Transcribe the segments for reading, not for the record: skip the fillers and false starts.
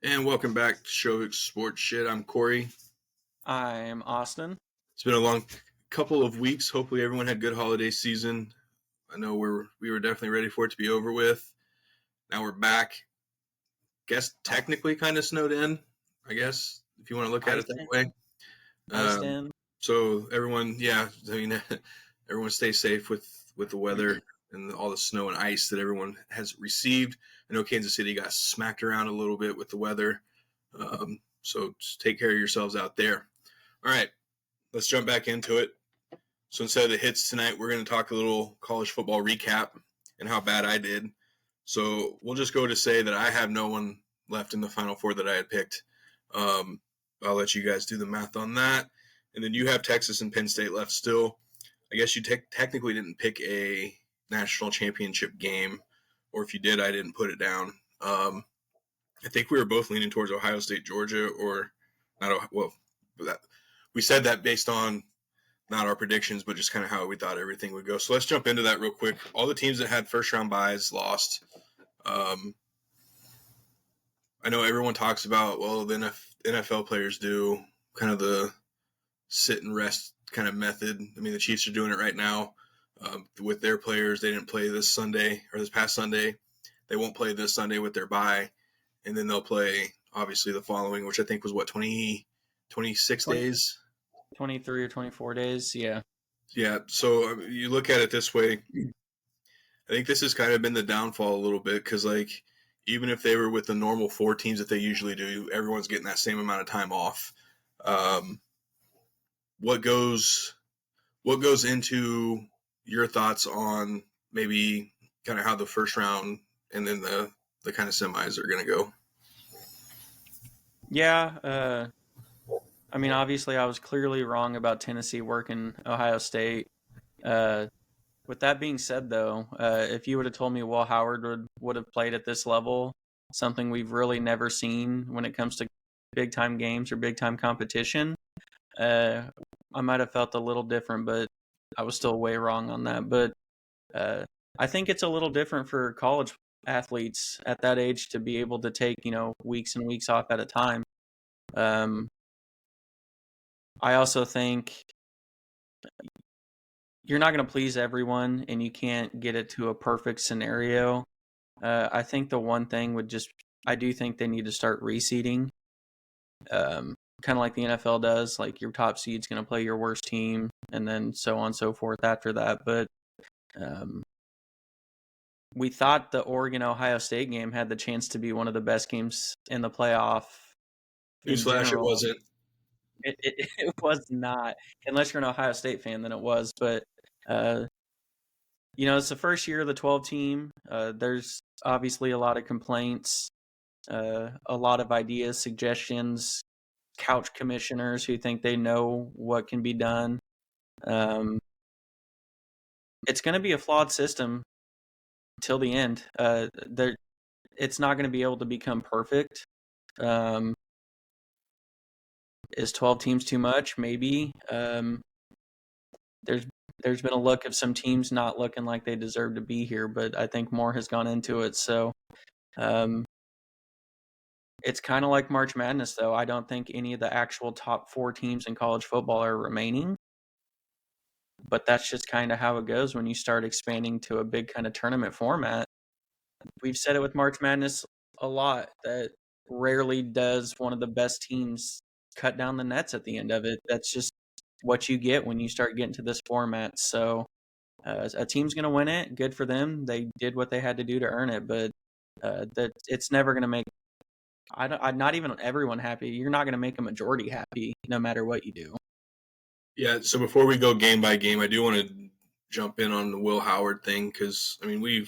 And welcome back to Shovick Sports Shit. I'm Cory. I'm Austin. It's been a long couple of weeks. Hopefully everyone had a good holiday season. I know we were definitely ready for it to be over with. Now we're back. Guess technically kind of snowed in, I guess, if you want to look at it that way. Iced in. So everyone, everyone stay safe with the weather and all the snow and ice that everyone has received. I know Kansas City got smacked around a little bit with the weather. So just take care of yourselves out there. All right, let's jump back into it. So instead of the hits tonight, we're going to talk a little college football recap and how bad I did. So we'll just go to say that I have no one left in the Final Four that I had picked. I'll let you guys do the math on that. And then you have Texas and Penn State left still. I guess you technically didn't pick a national championship game, or if you did, I didn't put it down. I think we were both leaning towards Ohio State, Georgia, or not. Well, we said that based on not our predictions, but just kind of how we thought everything would go. So let's jump into that real quick. All the teams that had first-round byes lost. I know everyone talks about, well, the NFL players do kind of the sit and rest kind of method. I mean, the Chiefs are doing it right now with their players. They didn't play this past Sunday. They won't play this Sunday with their bye, and then they'll play, obviously, the following, which I think was, 26 days? 23 or 24 days, yeah. Yeah, so you look at it this way. I think this has kind of been the downfall a little bit because, even if they were with the normal 4 teams that they usually do, everyone's getting that same amount of time off. What goes into your thoughts on maybe kind of how the first round and then the kind of semis are going to go? Yeah, I mean, obviously, I was clearly wrong about Tennessee working Ohio State. With that being said, though, if you would have told me Will Howard would have played at this level, something we've really never seen when it comes to big-time games or big-time competition, I might have felt a little different, but I was still way wrong on that. But I think it's a little different for college athletes at that age to be able to take, weeks and weeks off at a time. I also think you're not going to please everyone and you can't get it to a perfect scenario. I think the one thing I do think they need to start reseeding. Kind of like the NFL does, like your top seed's going to play your worst team and then so on and so forth after that. But we thought the Oregon-Ohio State game had the chance to be one of the best games in the playoff. Newsflash, it wasn't. It was not. Unless you're an Ohio State fan, then it was. But, it's the first year of the 12 team. There's obviously a lot of complaints, a lot of ideas, suggestions, couch commissioners who think they know what can be done. It's going to be a flawed system till the end. It's not going to be able to become perfect. Is 12 teams too much? Maybe. There's been a look of some teams not looking like they deserve to be here, but I think more has gone into it. So it's kind of like March Madness, though. I don't think any of the actual top 4 teams in college football are remaining. But that's just kind of how it goes when you start expanding to a big kind of tournament format. We've said it with March Madness a lot, that rarely does one of the best teams cut down the nets at the end of it. That's just what you get when you start getting to this format. So a team's going to win it. Good for them. They did what they had to do to earn it, but that it's never going to make not even everyone happy. You're not going to make a majority happy no matter what you do. Yeah, so before we go game by game, I do want to jump in on the Will Howard thing because, I mean,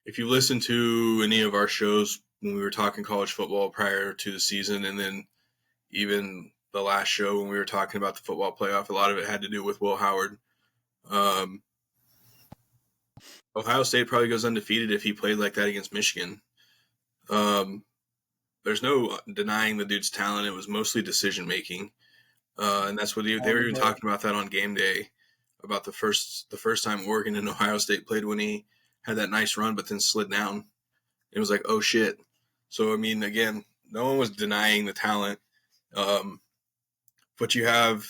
if you listen to any of our shows when we were talking college football prior to the season, and then even the last show when we were talking about the football playoff, a lot of it had to do with Will Howard. Ohio State probably goes undefeated if he played like that against Michigan. There's no denying the dude's talent. It was mostly decision-making. And that's what they were even talking about that on game day, about the first time Oregon and Ohio State played when he had that nice run but then slid down. It was like, oh, shit. So, I mean, again, no one was denying the talent. But you have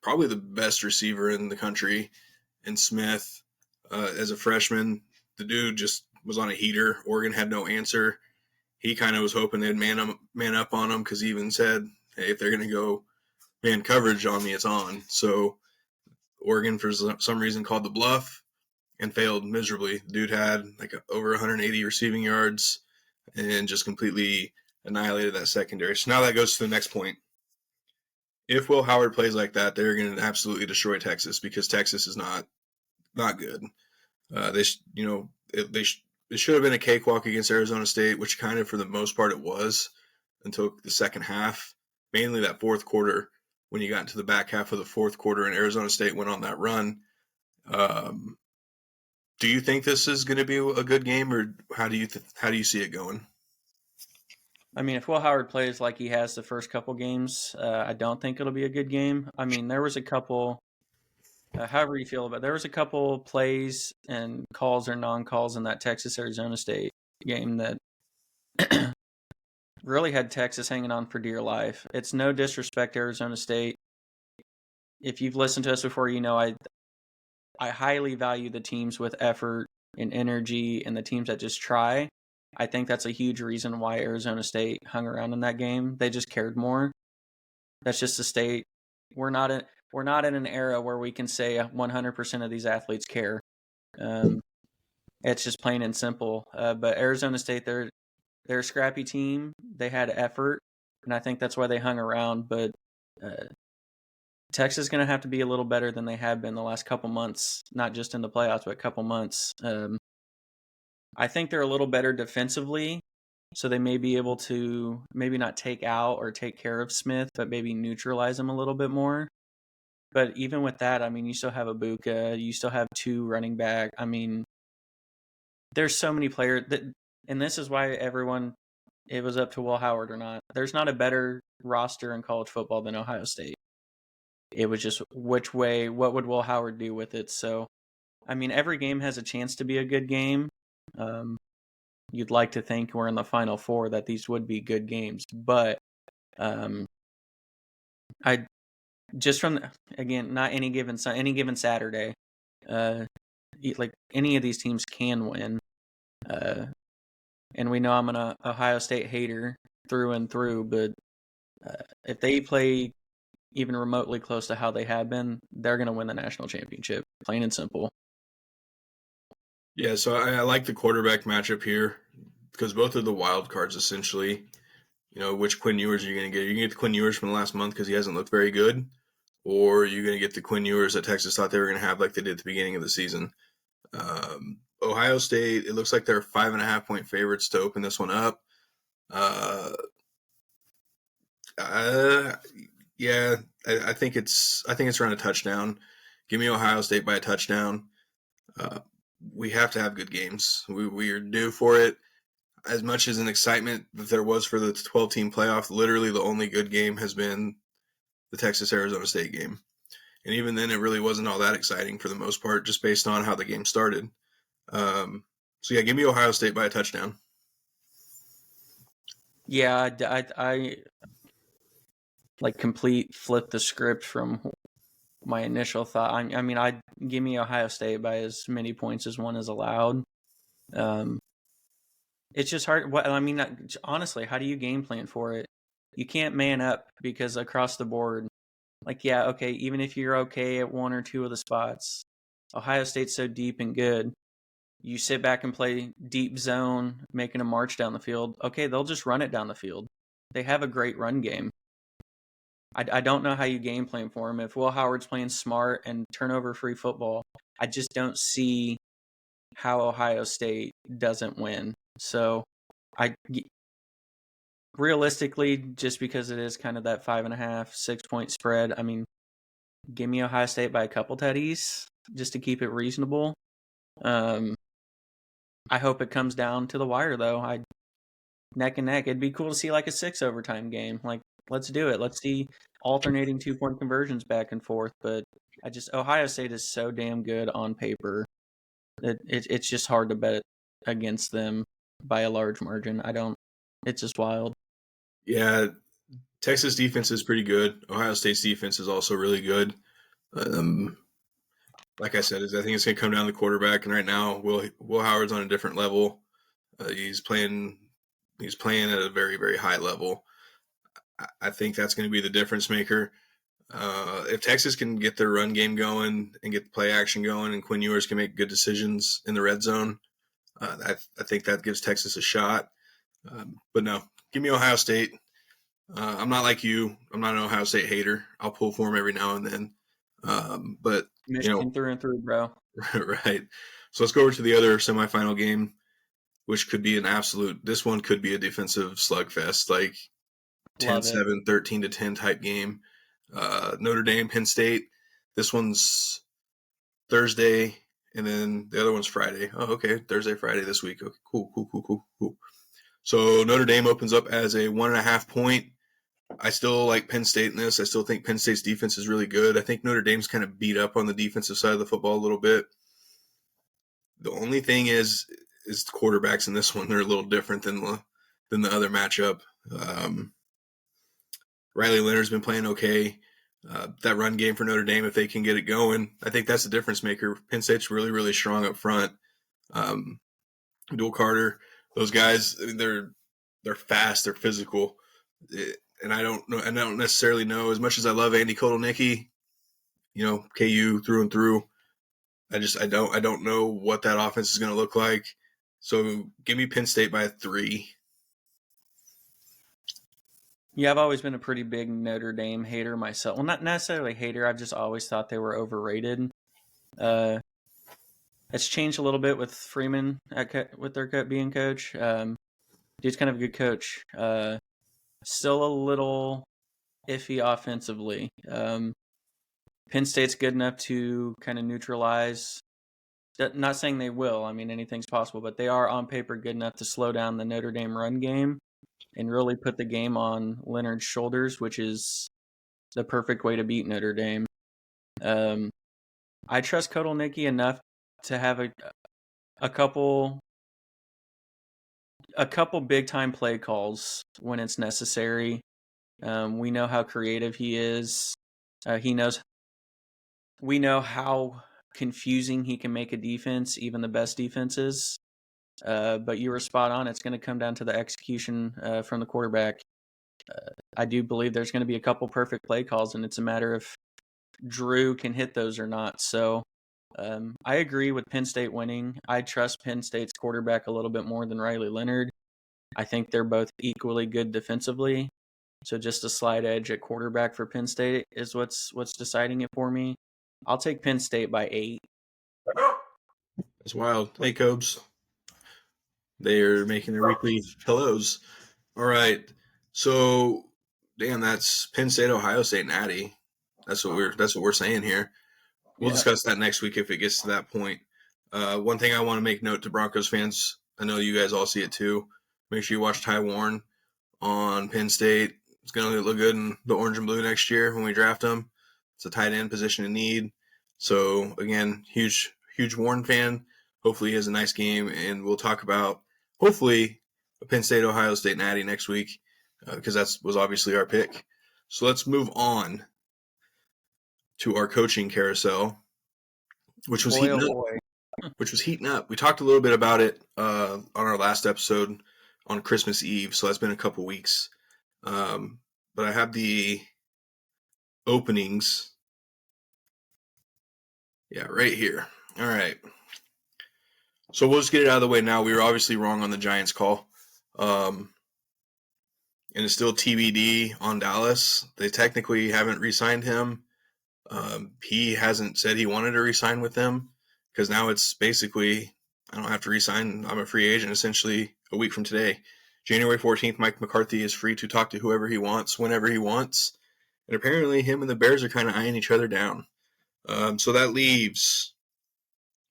probably the best receiver in the country in Smith. As a freshman, the dude just was on a heater. Oregon had no answer. He kind of was hoping they'd man up on him because he even said, hey, if they're going to go man coverage on me, it's on. So Oregon, for some reason, called the bluff and failed miserably. The dude had like over 180 receiving yards and just completely annihilated that secondary. So now that goes to the next point. If Will Howard plays like that, they're going to absolutely destroy Texas because Texas is not good. It should have been a cakewalk against Arizona State, which kind of for the most part it was until the second half, mainly that fourth quarter when you got into the back half of the fourth quarter and Arizona State went on that run. Do you think this is going to be a good game, or how do you see it going? I mean, if Will Howard plays like he has the first couple games, I don't think it'll be a good game. I mean, there was a couple, however you feel about it, there was a couple plays and calls or non-calls in that Texas-Arizona State game that really had Texas hanging on for dear life. It's no disrespect to Arizona State. If you've listened to us before, you know I highly value the teams with effort and energy and the teams that just try. I think that's a huge reason why Arizona State hung around in that game. They just cared more. That's just the state. We're not in an era where we can say 100% of these athletes care. It's just plain and simple. But Arizona State, they're a scrappy team. They had effort, and I think that's why they hung around. But Texas is going to have to be a little better than they have been the last couple months, not just in the playoffs, but a couple months. I think they're a little better defensively, so they may be able to maybe not take out or take care of Smith, but maybe neutralize him a little bit more. But even with that, I mean, you still have Ibuka, you still have two running back. I mean, there's so many players and this is why it was up to Will Howard or not. There's not a better roster in college football than Ohio State. It was just what would Will Howard do with it? So, I mean, every game has a chance to be a good game. You'd like to think we're in the Final Four that these would be good games, but I just from again, not any given Saturday, like any of these teams can win, and we know I'm an Ohio State hater through and through, but if they play even remotely close to how they have been, they're going to win the national championship, plain and simple. Yeah, so I like the quarterback matchup here because both of the wild cards essentially, which Quinn Ewers are you going to get? You can get the Quinn Ewers from the last month because he hasn't looked very good, or you're going to get the Quinn Ewers that Texas thought they were going to have like they did at the beginning of the season. Ohio State, it looks like they're 5.5-point favorites to open this one up. Yeah, I think it's around a touchdown. Give me Ohio State by a touchdown. We have to have good games. We are due for it. As much as an excitement that there was for the 12-team playoff, literally the only good game has been the Texas-Arizona State game. And even then, it really wasn't all that exciting for the most part, just based on how the game started. So, yeah, give me Ohio State by a touchdown. Yeah, I like complete flip the script from my initial thought. I mean, I'd give me Ohio State by as many points as one is allowed. It's just hard. Honestly, how do you game plan for it? You can't man up because across the board, like, yeah, okay, even if you're okay at one or two of the spots, Ohio State's so deep and good. You sit back and play deep zone, making a march down the field. Okay, they'll just run it down the field. They have a great run game. I don't know how you game plan for him. If Will Howard's playing smart and turnover-free football, I just don't see how Ohio State doesn't win. So, realistically, just because it is kind of that 5.5, 6-point spread, I mean, give me Ohio State by a couple teddies just to keep it reasonable. I hope it comes down to the wire, though. Neck and neck. It'd be cool to see like a 6 overtime game. Like, let's do it. Let's see alternating 2-point conversions back and forth. But Ohio State is so damn good on paper that it's just hard to bet against them by a large margin. It's just wild. Yeah, Texas defense is pretty good. Ohio State's defense is also really good. Um, like I said, I think it's going to come down to the quarterback. And right now, Will Howard's on a different level. He's playing at a very, very high level. I think that's going to be the difference maker. If Texas can get their run game going and get the play action going, and Quinn Ewers can make good decisions in the red zone, I think that gives Texas a shot. But no, give me Ohio State. I'm not like you. I'm not an Ohio State hater. I'll pull for them every now and then. But Michigan through and through, bro. right. So let's go over to the other semifinal game, which could be this one could be a defensive slugfest, like 10-7, 13-10 type game. Notre Dame, Penn State. This one's Thursday, and then the other one's Friday. Oh, okay. Thursday, Friday this week. Okay, cool. So Notre Dame opens up as a 1.5 point. I still like Penn State in this. I still think Penn State's defense is really good. I think Notre Dame's kind of beat up on the defensive side of the football a little bit. The only thing is the quarterbacks in this one. They're a little different than the other matchup. Riley Leonard's been playing okay. That run game for Notre Dame, if they can get it going, I think that's the difference maker. Penn State's really, really strong up front. Dual Carter, those guys, I mean, they're fast, they're physical. And I don't necessarily know, as much as I love Andy Kotelnicki, KU through and through. I don't know what that offense is going to look like. So give me Penn State by 3. Yeah, I've always been a pretty big Notre Dame hater myself. Well, not necessarily hater. I've just always thought they were overrated. It's changed a little bit with Freeman with their being coach. Dude's kind of a good coach. Still a little iffy offensively. Penn State's good enough to kind of neutralize. Not saying they will. I mean, anything's possible, but they are on paper good enough to slow down the Notre Dame run game and really put the game on Leonard's shoulders, which is the perfect way to beat Notre Dame. I trust Kotelnicki enough to have a couple big time play calls when it's necessary. We know how creative he is. We know how confusing he can make a defense, even the best defenses. But you were spot on. It's going to come down to the execution from the quarterback. I do believe there's going to be a couple perfect play calls, and it's a matter of Drew can hit those or not. So I agree with Penn State winning. I trust Penn State's quarterback a little bit more than Riley Leonard. I think they're both equally good defensively. So just a slight edge at quarterback for Penn State is what's deciding it for me. I'll take Penn State by 8. That's wild. Hey, Cobes. They are making their weekly hellos. All right. So, damn, that's Penn State, Ohio State, Natty. That's what we're saying here. We'll discuss that next week if it gets to that point. One thing I want to make note to Broncos fans, I know you guys all see it too. Make sure you watch Ty Warren on Penn State. It's going to look good in the orange and blue next year when we draft him. It's a tight end position in need. So, again, huge Warren fan. Hopefully he has a nice game, and we'll talk about, hopefully, a Penn State, Ohio State Natty next week because that was obviously our pick. So let's move on to our coaching carousel, which was heating up. We talked a little bit about it on our last episode on Christmas Eve, so that's been a couple weeks. But I have the openings. Yeah, right here. All right. So we'll just get it out of the way now. We were obviously wrong on the Giants call. And it's still TBD on Dallas. They technically haven't re-signed him. He hasn't said he wanted to re-sign with them because now it's basically, I don't have to re-sign. I'm a free agent essentially a week from today. January 14th, Mike McCarthy is free to talk to whoever he wants, whenever he wants. And apparently him and the Bears are kind of eyeing each other down. So that leaves,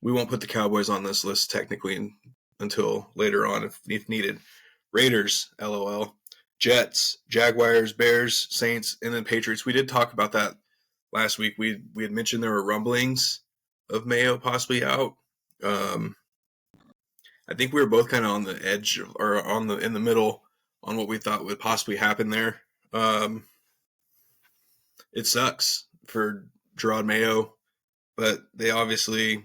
we won't put the Cowboys on this list technically until later on if needed. Raiders, LOL. Jets, Jaguars, Bears, Saints, and then Patriots. We did talk about that last week. We had mentioned there were rumblings of Mayo possibly out. I think we were both kind of on the edge or in the middle on what we thought would possibly happen there. It sucks for Gerard Mayo, but they obviously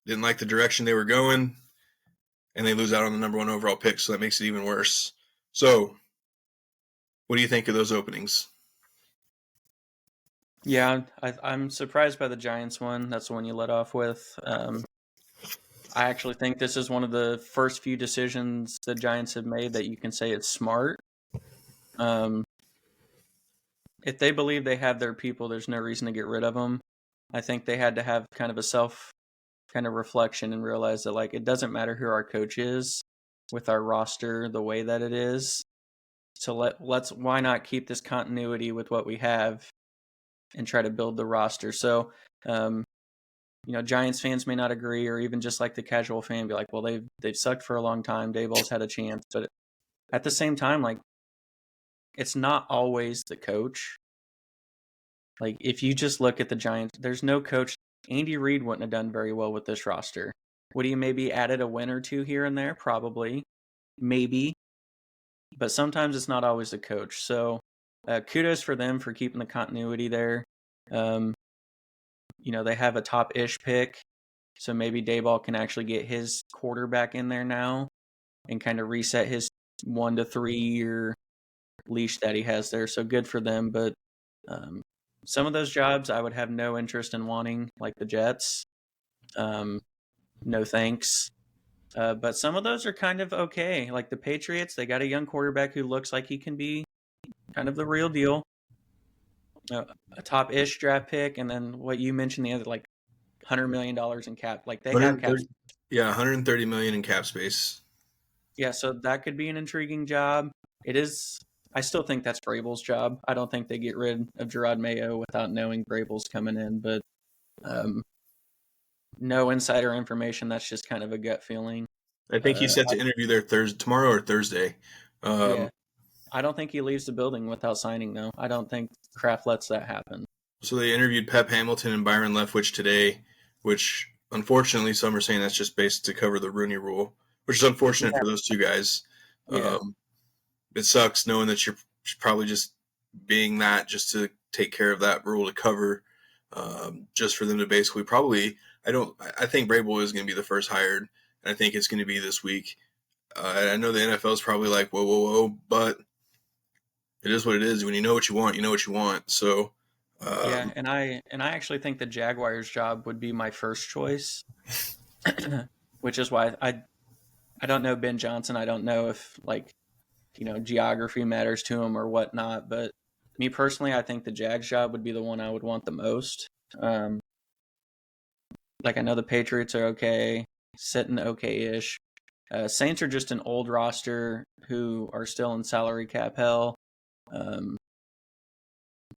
didn't like the direction they were going, and they lose out on the number 1 overall pick, so that makes it even worse. So, what do you think of those openings? Yeah, I'm surprised by the Giants one. That's the one you let off with. I actually think this is one of the first few decisions the Giants have made that you can say it's smart. If they believe they have their people, there's no reason to get rid of them. I think they had to have kind of a self kind of reflection and realize that, like, it doesn't matter who our coach is with our roster the way that it is. So let's why not keep this continuity with what we have and try to build the roster. So, Giants fans may not agree, or even just like the casual fan be like, well, they've sucked for a long time. Daboll's had a chance, but at the same time, like, it's not always the coach. Like, if you just look at the Giants, there's no coach. Andy Reid wouldn't have done very well with this roster. Would he maybe added a win or two here and there? Probably. Maybe. But sometimes it's not always the coach. So kudos for them for keeping the continuity there. They have a top-ish pick. So maybe Daboll can actually get his quarterback in there now and kind of reset his 1 to 3 year leash that he has there. So good for them. But some of those jobs I would have no interest in wanting, like the Jets. No thanks. But some of those are kind of okay. Like the Patriots, they got a young quarterback who looks like he can be kind of the real deal. A top-ish draft pick, and then what you mentioned, the other, like, $100 million in cap. Like, they have cap. Yeah, $130 million in cap space. Yeah, so that could be an intriguing job. It is. I still think that's Vrabel's job. I don't think they get rid of Gerard Mayo without knowing Vrabel's coming in, but no insider information. That's just kind of a gut feeling. I think he's set to interview there tomorrow or Thursday. Yeah. I don't think he leaves the building without signing, though. I don't think Kraft lets that happen. So they interviewed Pep Hamilton and Byron Leftwich today, which unfortunately some are saying that's just based to cover the Rooney Rule, which is unfortunate for those two guys. Yeah. It sucks knowing that you're probably just being that just to take care of that rule to cover, just for them to basically probably – I think Vrabel is going to be the first hired, and I think it's going to be this week. I know the NFL is probably like, whoa, but it is what it is. When you know what you want, you know what you want. So yeah, and I actually think the Jaguars' job would be my first choice, which is why I don't know Ben Johnson. I don't know if, like, geography matters to him or whatnot. But me personally, I think the Jags' job would be the one I would want the most. Like, I know the Patriots are okay, sitting okay-ish. Saints are just an old roster who are still in salary cap hell.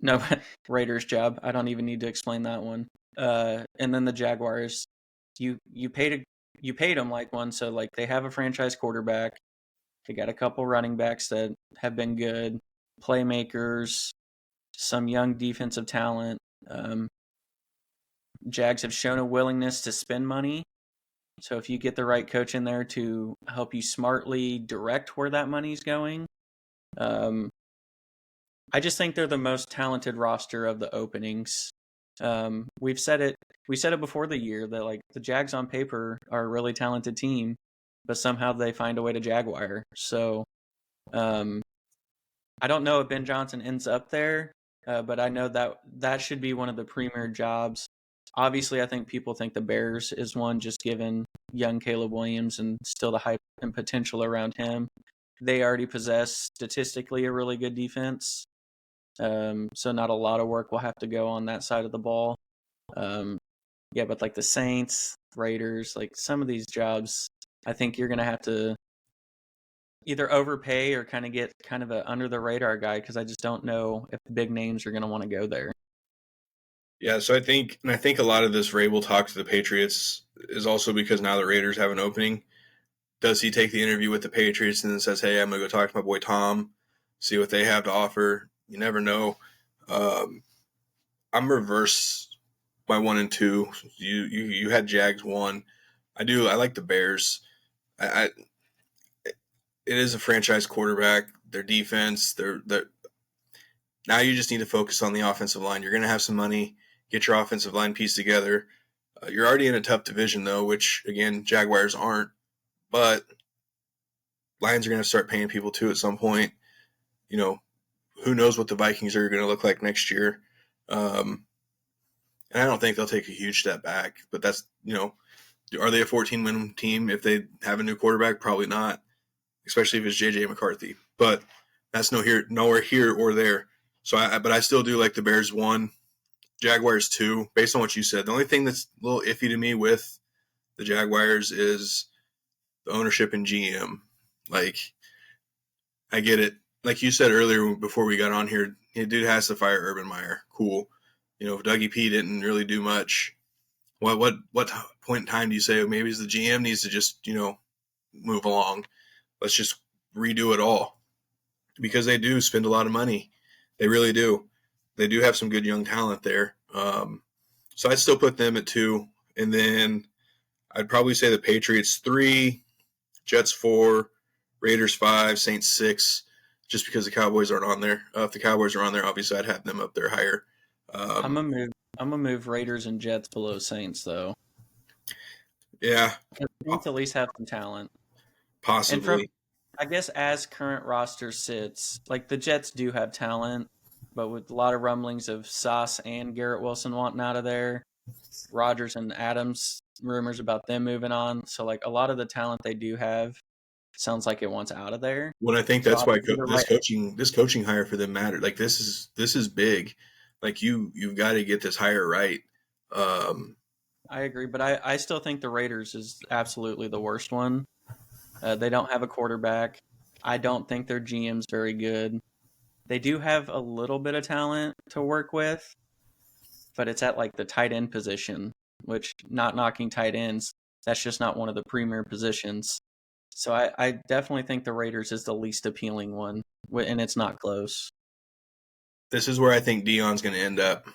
No, Raiders' job. I don't even need to explain that one. And then the Jaguars, you paid them like one, so, like, they have a franchise quarterback. They got a couple running backs that have been good, playmakers, some young defensive talent. Jags have shown a willingness to spend money. So if you get the right coach in there to help you smartly direct where that money's going, I just think they're the most talented roster of the openings. We said it before the year that, like, the Jags on paper are a really talented team, but somehow they find a way to Jaguar. So I don't know if Ben Johnson ends up there, but I know that should be one of the premier jobs. Obviously, I think people think the Bears is one, just given young Caleb Williams and still the hype and potential around him. They already possess statistically a really good defense. So not a lot of work will have to go on that side of the ball. But like the Saints, Raiders, like some of these jobs, I think you're going to have to either overpay or kind of get kind of a under the radar guy, because I just don't know if the big names are going to want to go there. Yeah, so I think a lot of this Vrabel talk to the Patriots is also because now the Raiders have an opening. Does he take the interview with the Patriots and then says, hey, I'm going to go talk to my boy Tom, see what they have to offer? You never know. I'm reverse by 1 and 2. You had Jags 1. I like the Bears. it is a franchise quarterback. Their defense, they're now you just need to focus on the offensive line. You're going to have some money. Get your offensive line piece together. You're already in a tough division, though, which, again, Jaguars aren't. But Lions are going to start paying people, too, at some point. You know, who knows what the Vikings are going to look like next year. And I don't think they'll take a huge step back. But that's, are they a 14-win team if they have a new quarterback? Probably not, especially if it's J.J. McCarthy. But that's nowhere here or there. So, but I still do like the Bears 1, Jaguars 2, based on what you said. The only thing that's a little iffy to me with the Jaguars is the ownership in GM. Like, I get it. Like you said earlier before we got on here, the dude has to fire Urban Meyer. Cool. Dougie P didn't really do much. What point in time do you say maybe the GM needs to just, move along? Let's just redo it all. Because they do spend a lot of money. They really do. They do have some good young talent there. So I'd still put them at 2. And then I'd probably say the Patriots 3, Jets 4, Raiders 5, Saints 6, just because the Cowboys aren't on there. If the Cowboys are on there, obviously I'd have them up there higher. I'm gonna move Raiders and Jets below Saints, though. Yeah. Saints at least have some talent. Possibly. I guess as current roster sits, like the Jets do have talent, but with a lot of rumblings of Sauce and Garrett Wilson wanting out of there, Rodgers and Adams, rumors about them moving on. So like a lot of the talent they do have sounds like it wants out of there. Well, I think that's why this coaching hire for them mattered. Like this is big. Like you've got to get this hire right. I agree, but I still think the Raiders is absolutely the worst one. They don't have a quarterback. I don't think their GM's very good. They do have a little bit of talent to work with, but it's at like the tight end position, which, not knocking tight ends, that's just not one of the premier positions. So I definitely think the Raiders is the least appealing one, and it's not close. This is where I think Dion's going to end up.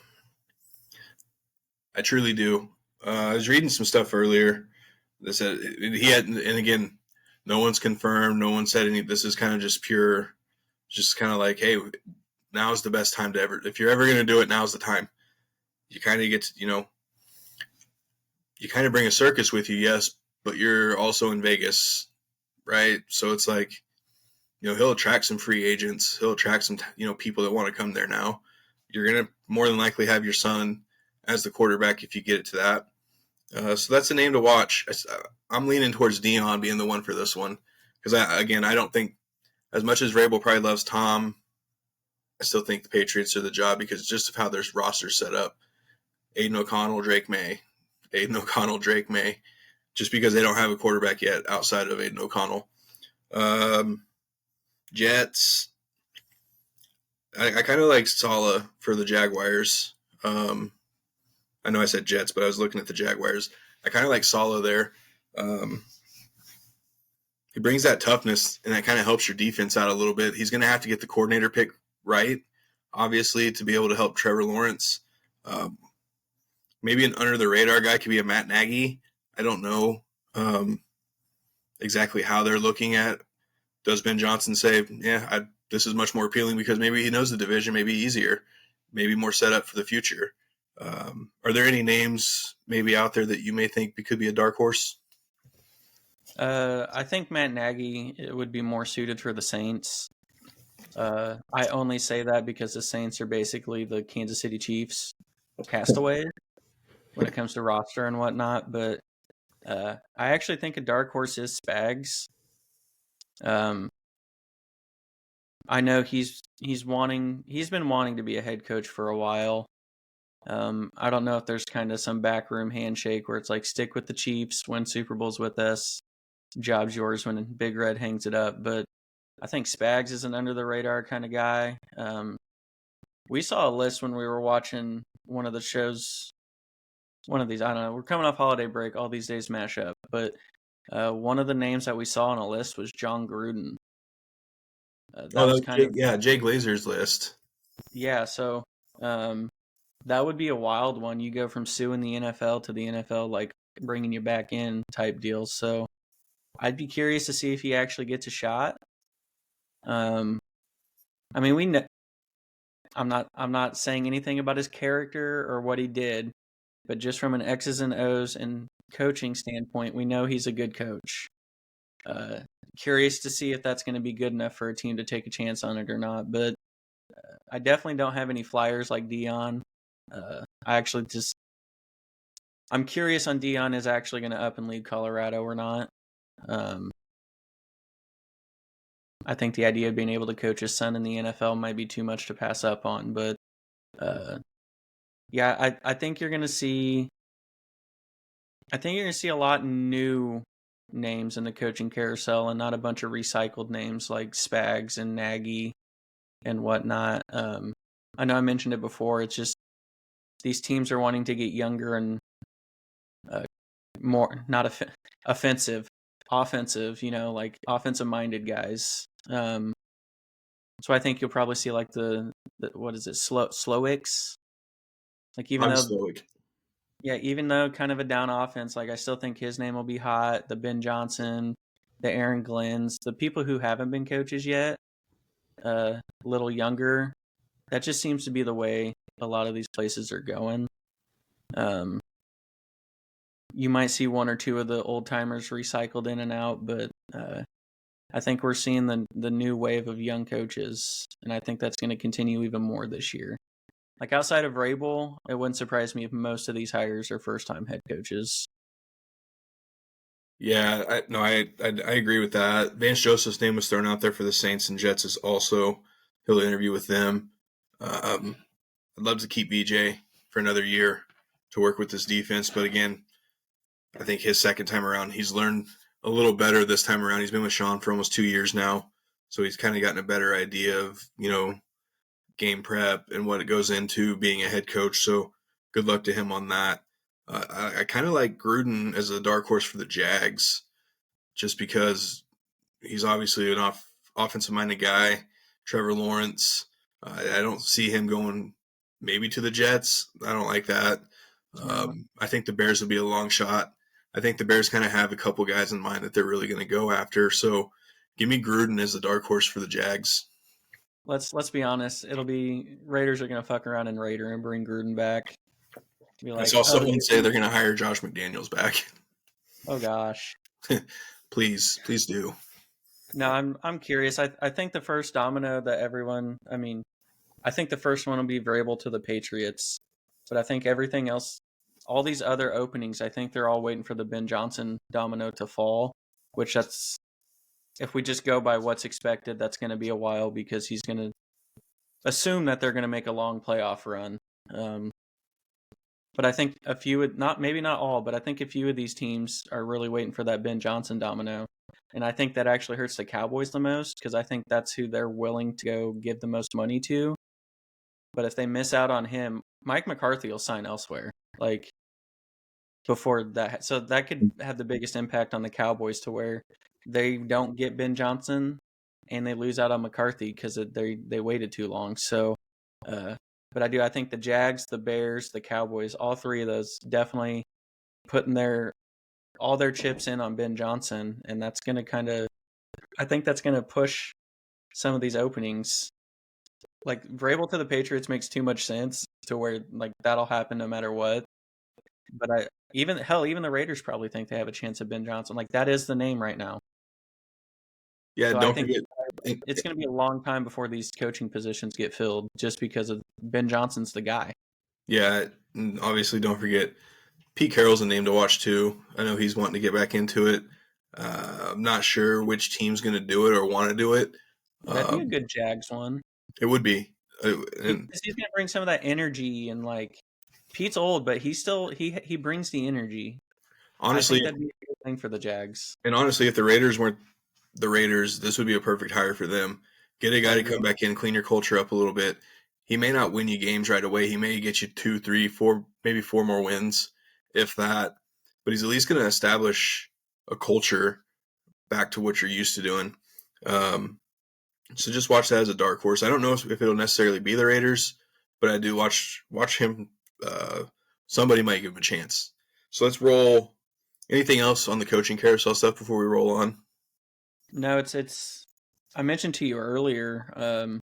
I truly do. I was reading some stuff earlier that said he had, and again, no one's confirmed. No one said any. This is kind of just pure, just kind of like, hey, now's the best time to ever. If you're ever going to do it, now's the time. You kind of get to, you kind of bring a circus with you, yes, but you're also in Vegas, right? So it's like, he'll attract some free agents. He'll attract some, people that want to come there now. You're going to more than likely have your son as the quarterback if you get it to that. So that's a name to watch. I'm leaning towards Dion being the one for this one because, I don't think, as much as Vrabel probably loves Tom, I still think the Patriots are the job because just of how their roster's set up. Aiden O'Connell, Drake May. Just because they don't have a quarterback yet outside of Aiden O'Connell. Jets. I kind of like Saleh for the Jaguars. I know I said Jets, but I was looking at the Jaguars. I kind of like Saleh there. He brings that toughness, and that kind of helps your defense out a little bit. He's going to have to get the coordinator pick right, obviously, to be able to help Trevor Lawrence. Maybe an under-the-radar guy could be a Matt Nagy. I don't know exactly how they're looking at. Does Ben Johnson say, this is much more appealing because maybe he knows the division, maybe easier, maybe more set up for the future. Are there any names maybe out there that you may think could be a dark horse? I think Matt Nagy would be more suited for the Saints. I only say that because the Saints are basically the Kansas City Chiefs castaway when it comes to roster and whatnot. But I actually think a dark horse is Spags. I know he's been wanting to be a head coach for a while. I don't know if there's kind of some backroom handshake where it's like, stick with the Chiefs, win Super Bowls with us, job's yours when Big Red hangs it up. But I think Spags is an under the radar kind of guy. We saw a list when we were watching one of the shows, one of these, I don't know, we're coming off holiday break, all these days mash up, but one of the names that we saw on a list was John Gruden. Jay Glazer's list. Yeah, so that would be a wild one. You go from suing the NFL to the NFL like bringing you back in type deals. So I'd be curious to see if he actually gets a shot. I mean, we know, I'm not saying anything about his character or what he did, but just from an X's and O's and coaching standpoint, we know he's a good coach. Curious to see if that's going to be good enough for a team to take a chance on it or not. But I definitely don't have any flyers like Dion. I'm curious on Dion is actually going to up and lead Colorado or not. I think the idea of being able to coach his son in the NFL might be too much to pass up on. But yeah, I think you're going to see. I think you're going to see a lot new names in the coaching carousel and not a bunch of recycled names like Spags and Nagy and whatnot. I know I mentioned it before. It's just these teams are wanting to get younger and more not offensive, like offensive-minded guys. So I think you'll probably see like the what is it, Slowicks? Like even though kind of a down offense, like I still think his name will be hot. The Ben Johnson, the Aaron Glenns, the people who haven't been coaches yet, a little younger. That just seems to be the way a lot of these places are going. You might see one or two of the old timers recycled in and out, but I think we're seeing the new wave of young coaches, and I think that's going to continue even more this year. Like outside of Vrabel, it wouldn't surprise me if most of these hires are first-time head coaches. Yeah, I agree with that. Vance Joseph's name was thrown out there for the Saints and Jets as also. He'll interview with them. I'd love to keep BJ for another year to work with this defense, but again, I think his second time around, he's learned a little better this time around. He's been with Sean for almost 2 years now, so he's kind of gotten a better idea of, game prep and what it goes into being a head coach. So good luck to him on that. I kind of like Gruden as a dark horse for the Jags, just because he's obviously an offensive-minded guy. Trevor Lawrence, I don't see him going maybe to the Jets. I don't like that. I think the Bears will be a long shot. I think the Bears kind of have a couple guys in mind that they're really going to go after. So give me Gruden as the dark horse for the Jags. Let's be honest. It'll be Raiders are going to fuck around and Raider and bring Gruden back. Be like, I saw someone say they're going to hire Josh McDaniels back. Oh gosh. Please do. No, I'm curious. I think the first domino that everyone, I think the first one will be Vrabel to the Patriots, but I think everything else, all these other openings, I think they're all waiting for the Ben Johnson domino to fall, which that's, if we just go by what's expected, that's going to be a while because he's going to assume that they're going to make a long playoff run. But I think a few, maybe not all, but I think a few of these teams are really waiting for that Ben Johnson domino. And I think that actually hurts the Cowboys the most because I think that's who they're willing to go give the most money to. But if they miss out on him, Mike McCarthy will sign elsewhere. Like before that, so that could have the biggest impact on the Cowboys to where they don't get Ben Johnson and they lose out on McCarthy because they waited too long. So, but I think the Jags, the Bears, the Cowboys, all three of those definitely putting all their chips in on Ben Johnson, and that's going to I think that's going to push some of these openings. Like Vrabel to the Patriots makes too much sense to where like that'll happen no matter what. But even the Raiders probably think they have a chance at Ben Johnson. Like that is the name right now. Yeah, so don't forget. It's going to be a long time before these coaching positions get filled just because of Ben Johnson's the guy. Yeah, obviously don't forget Pete Carroll's a name to watch too. I know he's wanting to get back into it. I'm not sure which team's going to do it or want to do it. That'd be a good Jags one. It would be. He's going to bring some of that energy and like Pete's old, but he brings the energy. Honestly, I think that'd be a good thing for the Jags. And honestly, if the Raiders weren't the Raiders, this would be a perfect hire for them. Get a guy to come back in, clean your culture up a little bit. He may not win you games right away. He may get you 2, 3, 4, maybe 4 more wins, if that. But he's at least going to establish a culture back to what you're used to doing. So just watch that as a dark horse. I don't know if it'll necessarily be the Raiders, but I do watch him. Somebody might give him a chance. So let's roll Anything else on the coaching carousel stuff before we roll on? No, it's. I mentioned to you earlier.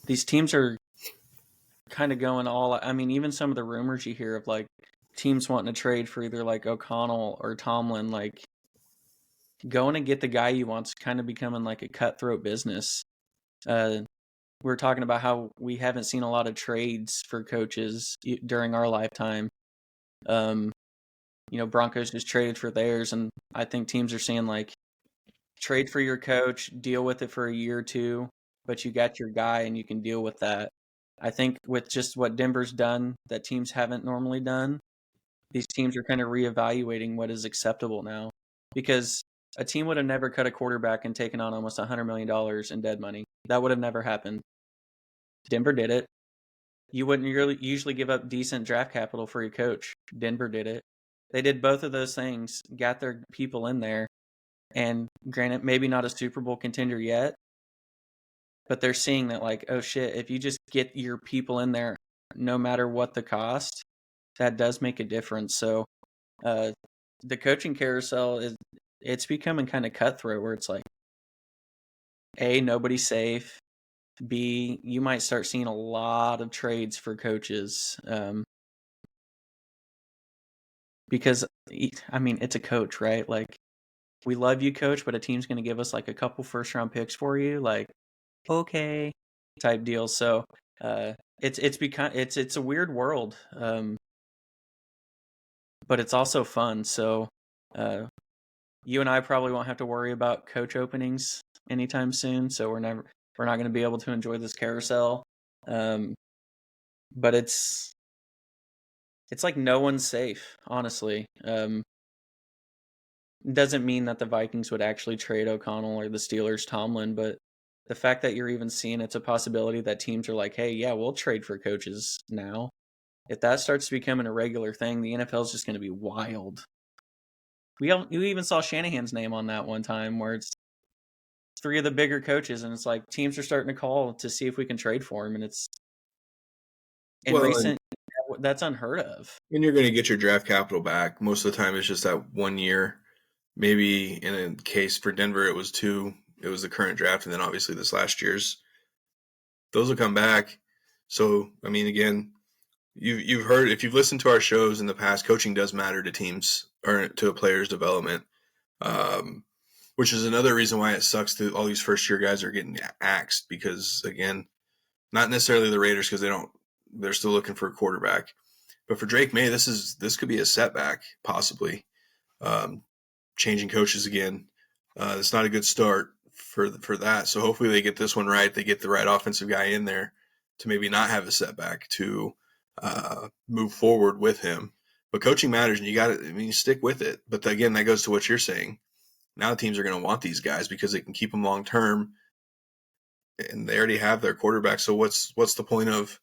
These teams are kind of going all. I mean, even some of the rumors you hear of like teams wanting to trade for either like O'Connell or Tomlin, like going to get the guy you want's kind of becoming like a cutthroat business. We're talking about how we haven't seen a lot of trades for coaches during our lifetime. Broncos just traded for theirs, and I think teams are saying like trade for your coach, deal with it for a year or two, but you got your guy and you can deal with that. I think with just what Denver's done that teams haven't normally done, these teams are kind of reevaluating what is acceptable now, because a team would have never cut a quarterback and taken on almost $100 million in dead money. That would have never happened. Denver did it. You wouldn't really usually give up decent draft capital for your coach. Denver did it. They did both of those things, got their people in there, and granted, maybe not a Super Bowl contender yet, but they're seeing that like, oh shit, if you just get your people in there, no matter what the cost, that does make a difference. So the coaching carousel it's becoming kind of cutthroat, where it's like, A, nobody's safe. B, you might start seeing a lot of trades for coaches. Because, I mean, it's a coach, right? Like, we love you, coach, but a team's going to give us like a couple first-round picks for you. Like, okay, type deal. So it's a weird world, but it's also fun. So you and I probably won't have to worry about coach openings anytime soon. So we're not going to be able to enjoy this carousel. But it's like no one's safe, honestly. Doesn't mean that the Vikings would actually trade O'Connell or the Steelers Tomlin, but the fact that you're even seeing it's a possibility that teams are like, hey, yeah, we'll trade for coaches now. If that starts becoming a regular thing, the NFL is just going to be wild. We even saw Shanahan's name on that one time, where it's three of the bigger coaches, and it's like teams are starting to call to see if we can trade for him, and it's that's unheard of. And you're going to get your draft capital back. Most of the time, it's just that 1 year. Maybe in a case for Denver, it was 2. It was the current draft, and then obviously this last year's. Those will come back. So, I mean, again, you've heard, if you've listened to our shows in the past, coaching does matter to teams or to a player's development, which is another reason why it sucks that all these first-year guys are getting axed, because, again, not necessarily the Raiders, because they're still looking for a quarterback. But for Drake May, this could be a setback, possibly. Changing coaches again. It's not a good start for that. So hopefully they get this one right. They get the right offensive guy in there to maybe not have a setback, to move forward with him. But coaching matters, and you stick with it. But again, that goes to what you're saying. Now teams are going to want these guys because they can keep them long term, and they already have their quarterback. So what's the point of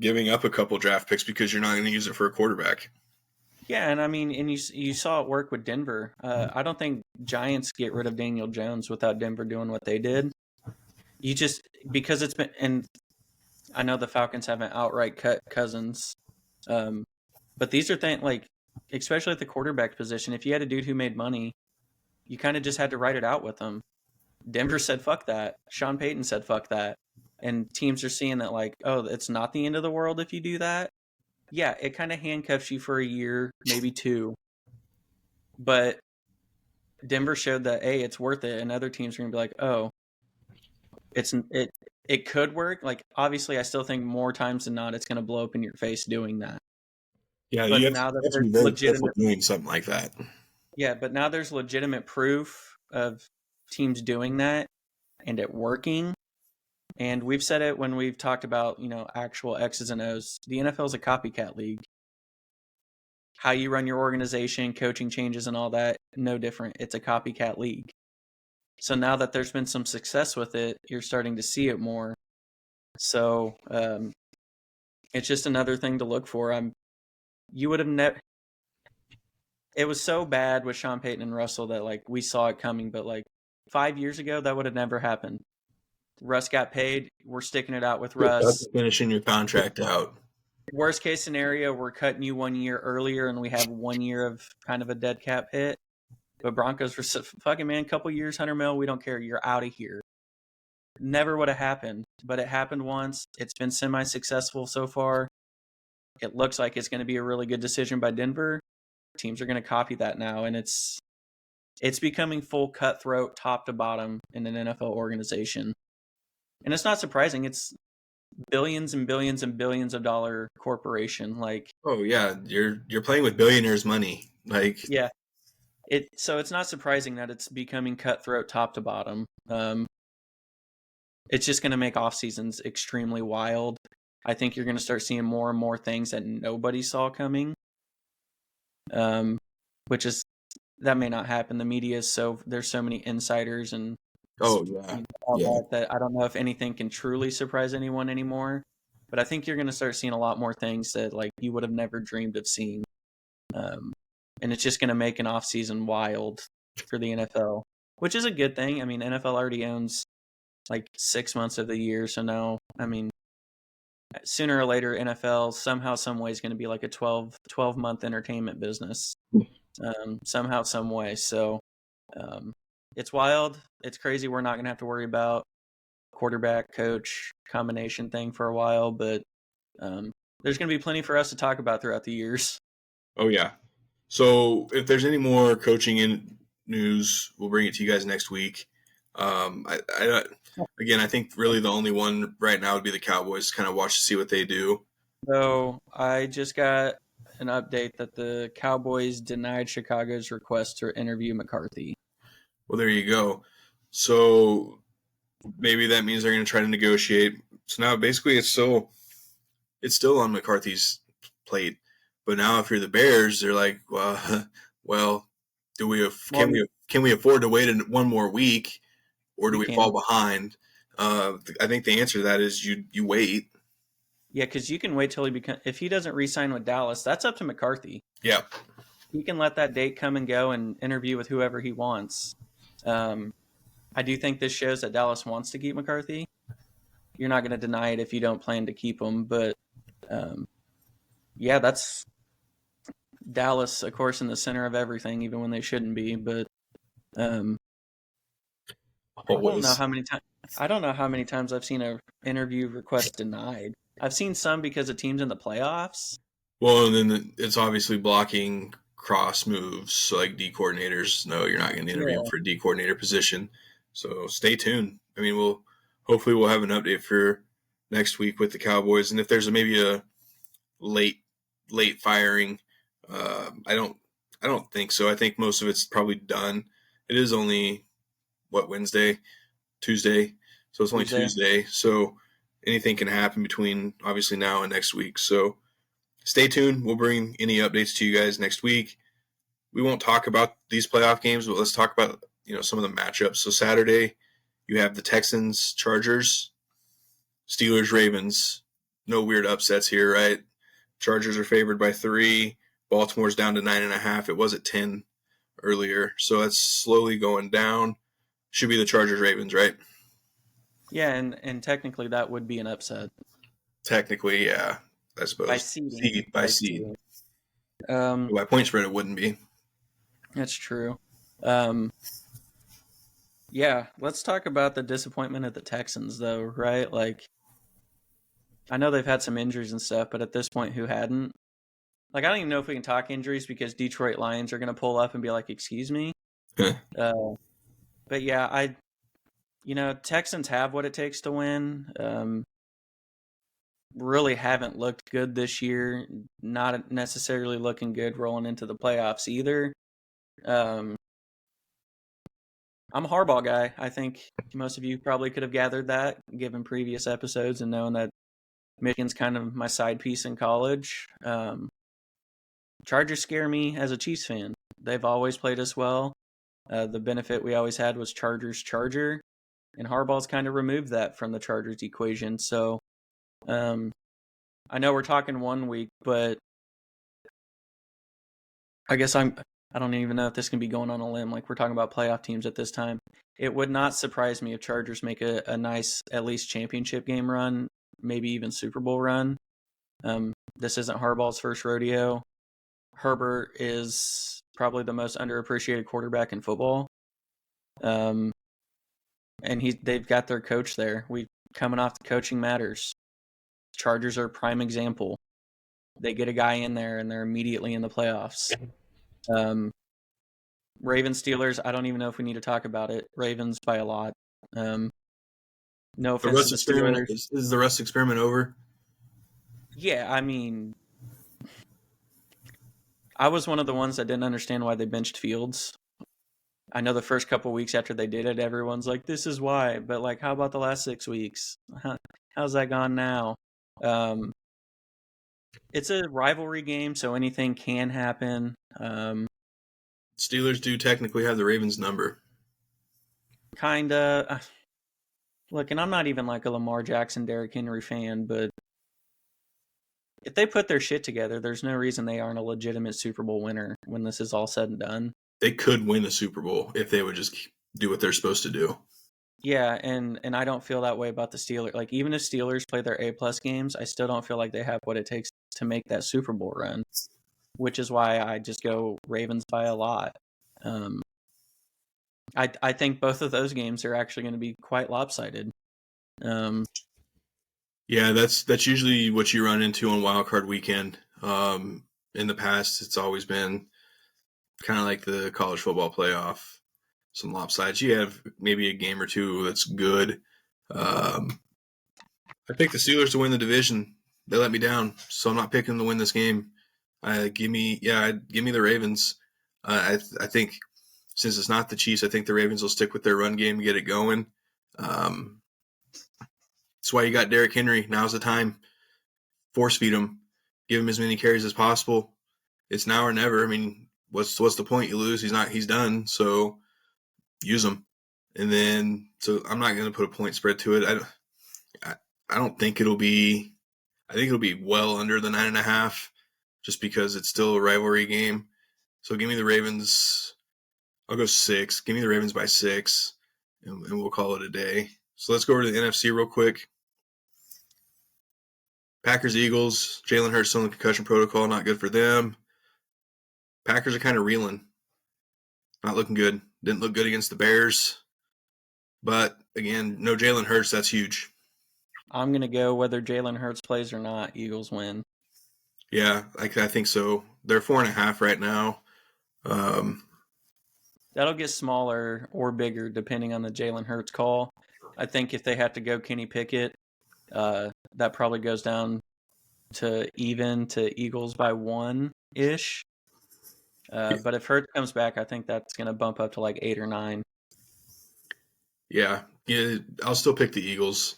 giving up a couple draft picks because you're not going to use it for a quarterback? Yeah, and I mean, and you saw it work with Denver. I don't think Giants get rid of Daniel Jones without Denver doing what they did. Because it's been, and I know the Falcons haven't outright cut Cousins, but these are things like, especially at the quarterback position, if you had a dude who made money, you kind of just had to write it out with them. Denver said, fuck that. Sean Payton said, fuck that. And teams are seeing that like, oh, it's not the end of the world if you do that. Yeah, it kind of handcuffs you for a year, maybe 2. But Denver showed that, A, it's worth it. And other teams are going to be like, oh, it could work. Like, obviously, I still think more times than not, it's going to blow up in your face doing that. Yeah, but you have, now that to there's be very legitimate doing something like that. Yeah, but now there's legitimate proof of teams doing that and it working. And we've said it when we've talked about, actual X's and O's. The NFL is a copycat league. How you run your organization, coaching changes and all that, no different. It's a copycat league. So now that there's been some success with it, you're starting to see it more. So it's just another thing to look for. You would have never. It was so bad with Sean Payton and Russell that like we saw it coming, but like 5 years ago, that would have never happened. Russ got paid. We're sticking it out with Russ. That's finishing your contract out. Worst case scenario, we're cutting you 1 year earlier and we have 1 year of kind of a dead cap hit. But Broncos were fucking, man, couple years, 100 mil, we don't care. You're out of here. Never would have happened, but it happened once. It's been semi-successful so far. It looks like it's going to be a really good decision by Denver. Teams are going to copy that now, and it's becoming full cutthroat, top to bottom in an NFL organization. And it's not surprising. It's billions and billions and billions of dollar corporation. Like, oh yeah, you're playing with billionaires' money. Like, yeah, so it's not surprising that it's becoming cutthroat, top to bottom. It's just going to make off seasons extremely wild. I think you're going to start seeing more and more things that nobody saw coming. Which is, that may not happen. The media is there's so many insiders and that I don't know if anything can truly surprise anyone anymore. But I think you're going to start seeing a lot more things that like you would have never dreamed of seeing. And it's just going to make an off season wild for the NFL, which is a good thing. I mean, NFL already owns like 6 months of the year. So now, I mean, sooner or later, NFL somehow, some way is going to be like a 12-month entertainment business. Somehow, some way. So it's wild. It's crazy. We're not going to have to worry about quarterback coach combination thing for a while, but there's going to be plenty for us to talk about throughout the years. Oh yeah. So if there's any more coaching in news, we'll bring it to you guys next week. I think really the only one right now would be the Cowboys. Kind of watch to see what they do. So I just got an update that the Cowboys denied Chicago's request to interview McCarthy. Well, there you go. So maybe that means they're going to try to negotiate. So now basically it's still on McCarthy's plate. But now if you're the Bears, they're like, well, can we afford to wait one more week, or do we fall behind? I think the answer to that is you wait. Yeah, because you can wait till if he doesn't re-sign with Dallas, that's up to McCarthy. Yeah. He can let that date come and go and interview with whoever he wants. I do think this shows that Dallas wants to keep McCarthy. You're not going to deny it if you don't plan to keep him, but that's Dallas, of course, in the center of everything, even when they shouldn't be. But I don't know how many times I've seen an interview request denied. I've seen some because of teams in the playoffs. Well, and then it's obviously blocking cross moves. So like D coordinators, no, you're not going to interview for a D coordinator position. So stay tuned. I mean, hopefully we'll have an update for next week with the Cowboys. And if there's maybe a late firing, I don't think so. I think most of it's probably done. It is only Tuesday. So it's only Tuesday. So anything can happen between obviously now and next week. So stay tuned. We'll bring any updates to you guys next week. We won't talk about these playoff games, but let's talk about some of the matchups. So Saturday, you have the Texans, Chargers, Steelers, Ravens. No weird upsets here, right? Chargers are favored by 3. Baltimore's down to 9.5. It was at 10 earlier, so that's slowly going down. Should be the Chargers, Ravens, right? Yeah, and technically that would be an upset. Technically, yeah, I suppose. By seed. By point spread, it wouldn't be. That's true. Yeah, let's talk about the disappointment of the Texans, though, right? Like, I know they've had some injuries and stuff, but at this point, who hadn't? Like, I don't even know if we can talk injuries because Detroit Lions are going to pull up and be like, excuse me? But yeah, Texans have what it takes to win. Really haven't looked good this year. Not necessarily looking good rolling into the playoffs either. I'm a Harbaugh guy. I think most of you probably could have gathered that given previous episodes and knowing that Michigan's kind of my side piece in college. Chargers scare me as a Chiefs fan. They've always played us well. The benefit we always had was Charger, and Harbaugh's kind of removed that from the Chargers equation. So I know we're talking 1 week, but I guess I don't even know if this can be going on a limb. Like, we're talking about playoff teams at this time. It would not surprise me if Chargers make a nice, at least championship game run, maybe even Super Bowl run. This isn't Harbaugh's first rodeo. Herbert is probably the most underappreciated quarterback in football. And they've got their coach there. Coming off the Coaching Matters. Chargers are a prime example. They get a guy in there and they're immediately in the playoffs. Ravens Steelers, I don't even know if we need to talk about it. Ravens by a lot. No offense to the Steelers. Is the Russ experiment over? Yeah, I mean, I was one of the ones that didn't understand why they benched Fields. I know the first couple weeks after they did it, everyone's like, this is why. But, like, how about the last 6 weeks? How's that gone now? It's a rivalry game, so anything can happen. Steelers do technically have the Ravens number. Kinda. Look, and I'm not even like a Lamar Jackson, Derrick Henry fan, but if they put their shit together, there's no reason they aren't a legitimate Super Bowl winner when this is all said and done. They could win the Super Bowl if they would just do what they're supposed to do. Yeah, and I don't feel that way about the Steelers. Like, even if Steelers play their A-plus games, I still don't feel like they have what it takes to make that Super Bowl run, which is why I just go Ravens by a lot. I think both of those games are actually going to be quite lopsided. Yeah, that's usually what you run into on Wild Card Weekend. In the past, it's always been kind of like the college football playoff. Some lopsides. You have maybe a game or two that's good. I picked the Steelers to win the division. They let me down, so I'm not picking them to win this game. Give me the Ravens. I think since it's not the Chiefs, I think the Ravens will stick with their run game and get it going. That's why you got Derrick Henry. Now's the time. Force feed him. Give him as many carries as possible. It's now or never. I mean, what's the point? You lose. He's done. So use him. And then, so I'm not going to put a point spread to it. I don't think it'll be. I think it'll be well under the 9.5, just because it's still a rivalry game. So give me the Ravens. I'll go 6. Give me the Ravens by 6, and we'll call it a day. So let's go over to the NFC real quick. Packers, Eagles. Jalen Hurts still in the concussion protocol. Not good for them. Packers are kind of reeling. Not looking good. Didn't look good against the Bears. But, again, no Jalen Hurts. That's huge. I'm going to go whether Jalen Hurts plays or not, Eagles win. Yeah, I think so. They're 4.5 right now. That'll get smaller or bigger depending on the Jalen Hurts call. I think if they have to go Kenny Pickett, that probably goes down to even to Eagles by 1-ish. But if Hurts comes back, I think that's going to bump up to like 8 or 9. Yeah, I'll still pick the Eagles.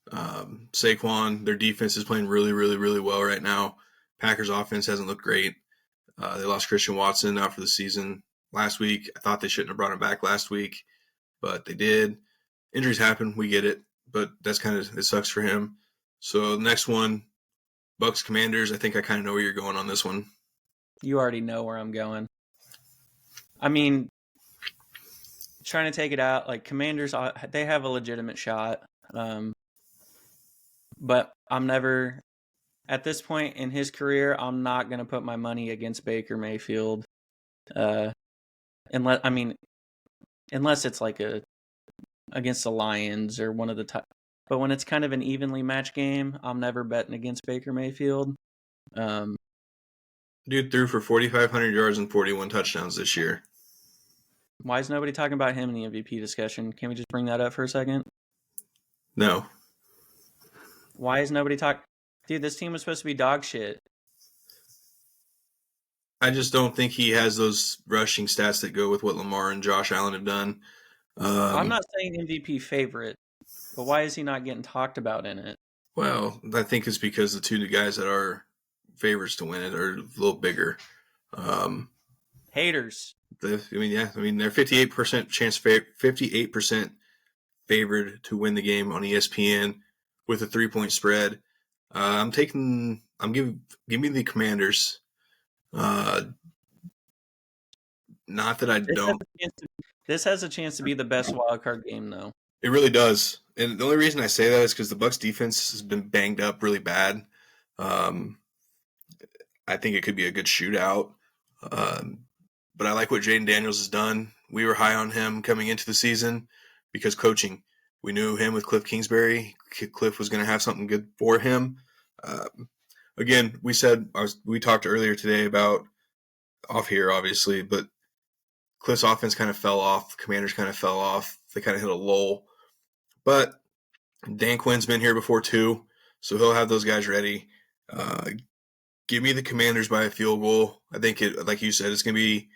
Saquon, their defense is playing really, really, really well right now. Packers offense hasn't looked great. They lost Christian Watson out for the season last week. I thought they shouldn't have brought him back last week, but they did. Injuries happen. We get it, but that's it sucks for him. So the next one, Bucks Commanders. I think I kind of know where you're going on this one. You already know where I'm going. I mean, trying to take it out, like Commanders, they have a legitimate shot. But I'm never, at this point in his career, I'm not going to put my money against Baker Mayfield. Unless it's like against the Lions or one of the top. But when it's kind of an evenly matched game, I'm never betting against Baker Mayfield. Dude threw for 4,500 yards and 41 touchdowns this year. Why is nobody talking about him in the MVP discussion? Can we just bring that up for a second? No. Why is nobody talking? Dude, this team was supposed to be dog shit. I just don't think he has those rushing stats that go with what Lamar and Josh Allen have done. I'm not saying MVP favorite, but why is he not getting talked about in it? Well, I think it's because the two guys that are favorites to win it are a little bigger. Haters. They're 58% chance, 58% favored to win the game on ESPN with a 3-point spread. Give me the Commanders. Not that I don't. This has a chance to be the best wild card game, though. It really does. And the only reason I say that is because the Bucs defense has been banged up really bad. Um, I think it could be a good shootout. But I like what Jaden Daniels has done. We were high on him coming into the season because coaching. We knew him with Cliff Kingsbury. Cliff was going to have something good for him. Again, we talked earlier today about off here, obviously, but Cliff's offense kind of fell off. Commanders kind of fell off. They kind of hit a lull. But Dan Quinn's been here before too, so he'll have those guys ready. Give me the Commanders by a field goal. I think like you said, it's going to be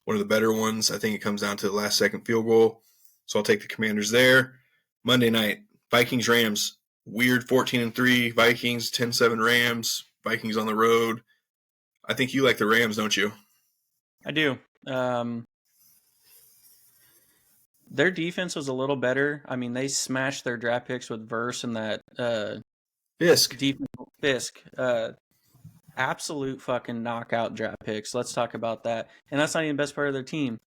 one of the better ones. I think it comes down to the last second field goal. So I'll take the Commanders there. Monday night, Vikings-Rams. Weird 14-3. Vikings, 10-7 Rams. Vikings on the road. I think you like the Rams, don't you? I do. Their defense was a little better. I mean, they smashed their draft picks with Verse and that Fisk. Fisk. Absolute fucking knockout draft picks. Let's talk about that. And that's not even the best part of their team.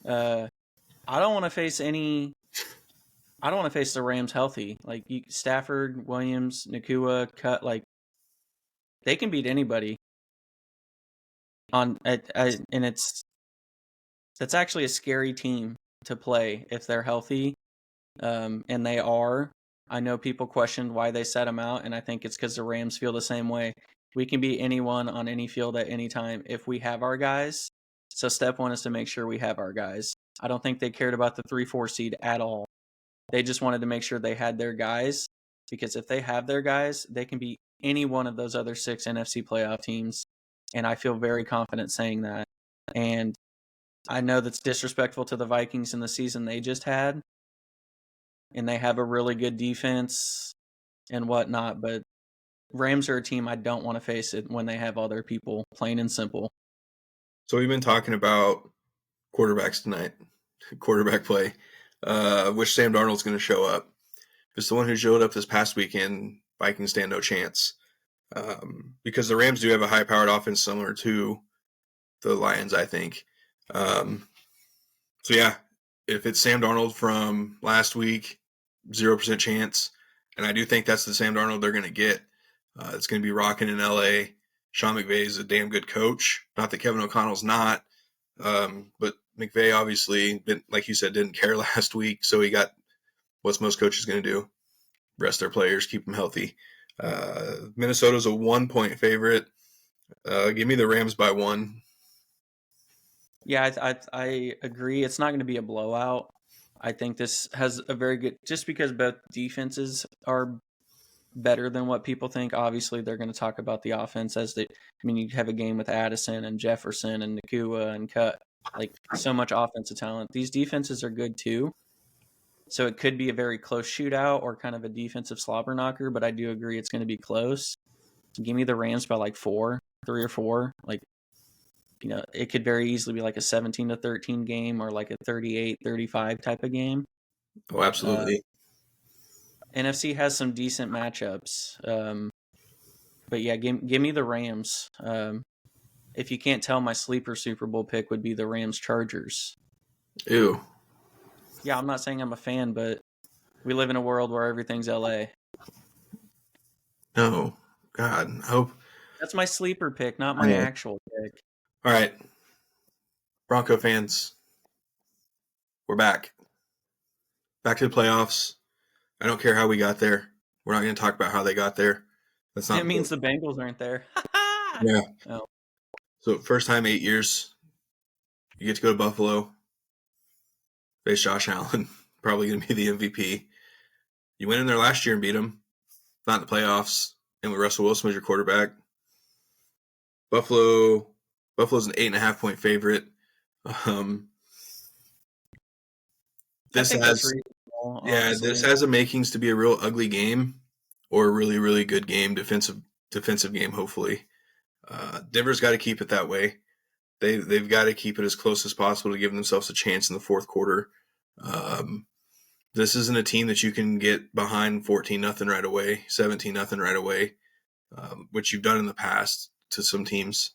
I don't want to face the Rams healthy. Like Stafford, Williams, Nakua, Cut. Like they can beat anybody. And that's actually a scary team to play if they're healthy. And they are. I know people questioned why they set them out, and I think it's because the Rams feel the same way. We can beat anyone on any field at any time if we have our guys. So step one is to make sure we have our guys. I don't think they cared about the 3-4 seed at all. They just wanted to make sure they had their guys, because if they have their guys, they can beat any one of those other 6 NFC playoff teams. And I feel very confident saying that. And I know that's disrespectful to the Vikings in the season they just had. And they have a really good defense and whatnot, but Rams are a team I don't want to face it when they have all their people, plain and simple. So we've been talking about quarterbacks tonight, quarterback play, which Sam Darnold's going to show up. If it's the one who showed up this past weekend, Vikings stand no chance. Because the Rams do have a high-powered offense similar to the Lions, I think. So, yeah, if it's Sam Darnold from last week, 0% chance. And I do think that's the Sam Darnold they're going to get. It's going to be rocking in L.A. Sean McVay is a damn good coach. Not that Kevin O'Connell's not. But McVay obviously, like you said, didn't care last week. So he got what's most coaches going to do. Rest their players, keep them healthy. Minnesota's a 1-point favorite. Give me the Rams by 1. Yeah, I agree. It's not going to be a blowout. I think this has a very good, just because both defenses are better than what people think. Obviously, they're going to talk about the offense you have a game with Addison and Jefferson and Nakua and Cut, like so much offensive talent. These defenses are good too. So it could be a very close shootout or kind of a defensive slobber knocker, but I do agree it's going to be close. Give me the Rams by like 3 or 4. Like, it could very easily be like a 17-13 game or like a 38-35 type of game. Oh, absolutely. NFC has some decent matchups. But yeah, give me the Rams. If you can't tell, my sleeper Super Bowl pick would be the Rams-Chargers. Ew. Yeah, I'm not saying I'm a fan, but we live in a world where everything's LA. No. God, I hope. That's my sleeper pick, not my actual pick. All right. Bronco fans, we're back. Back to the playoffs. I don't care how we got there. We're not going to talk about how they got there. That's not. It means the Bengals aren't there. Yeah. Oh. So first time 8 years, you get to go to Buffalo, face Josh Allen, probably going to be the MVP. You went in there last year and beat him, not in the playoffs, and with Russell Wilson was your quarterback. Buffalo's an 8.5-point favorite. This has a makings to be a real ugly game, or a really, really good game, defensive game. Hopefully, Denver's got to keep it that way. They've got to keep it as close as possible to give themselves a chance in the fourth quarter. This isn't a team that you can get behind 14-0 right away, 17-0 right away, which you've done in the past to some teams.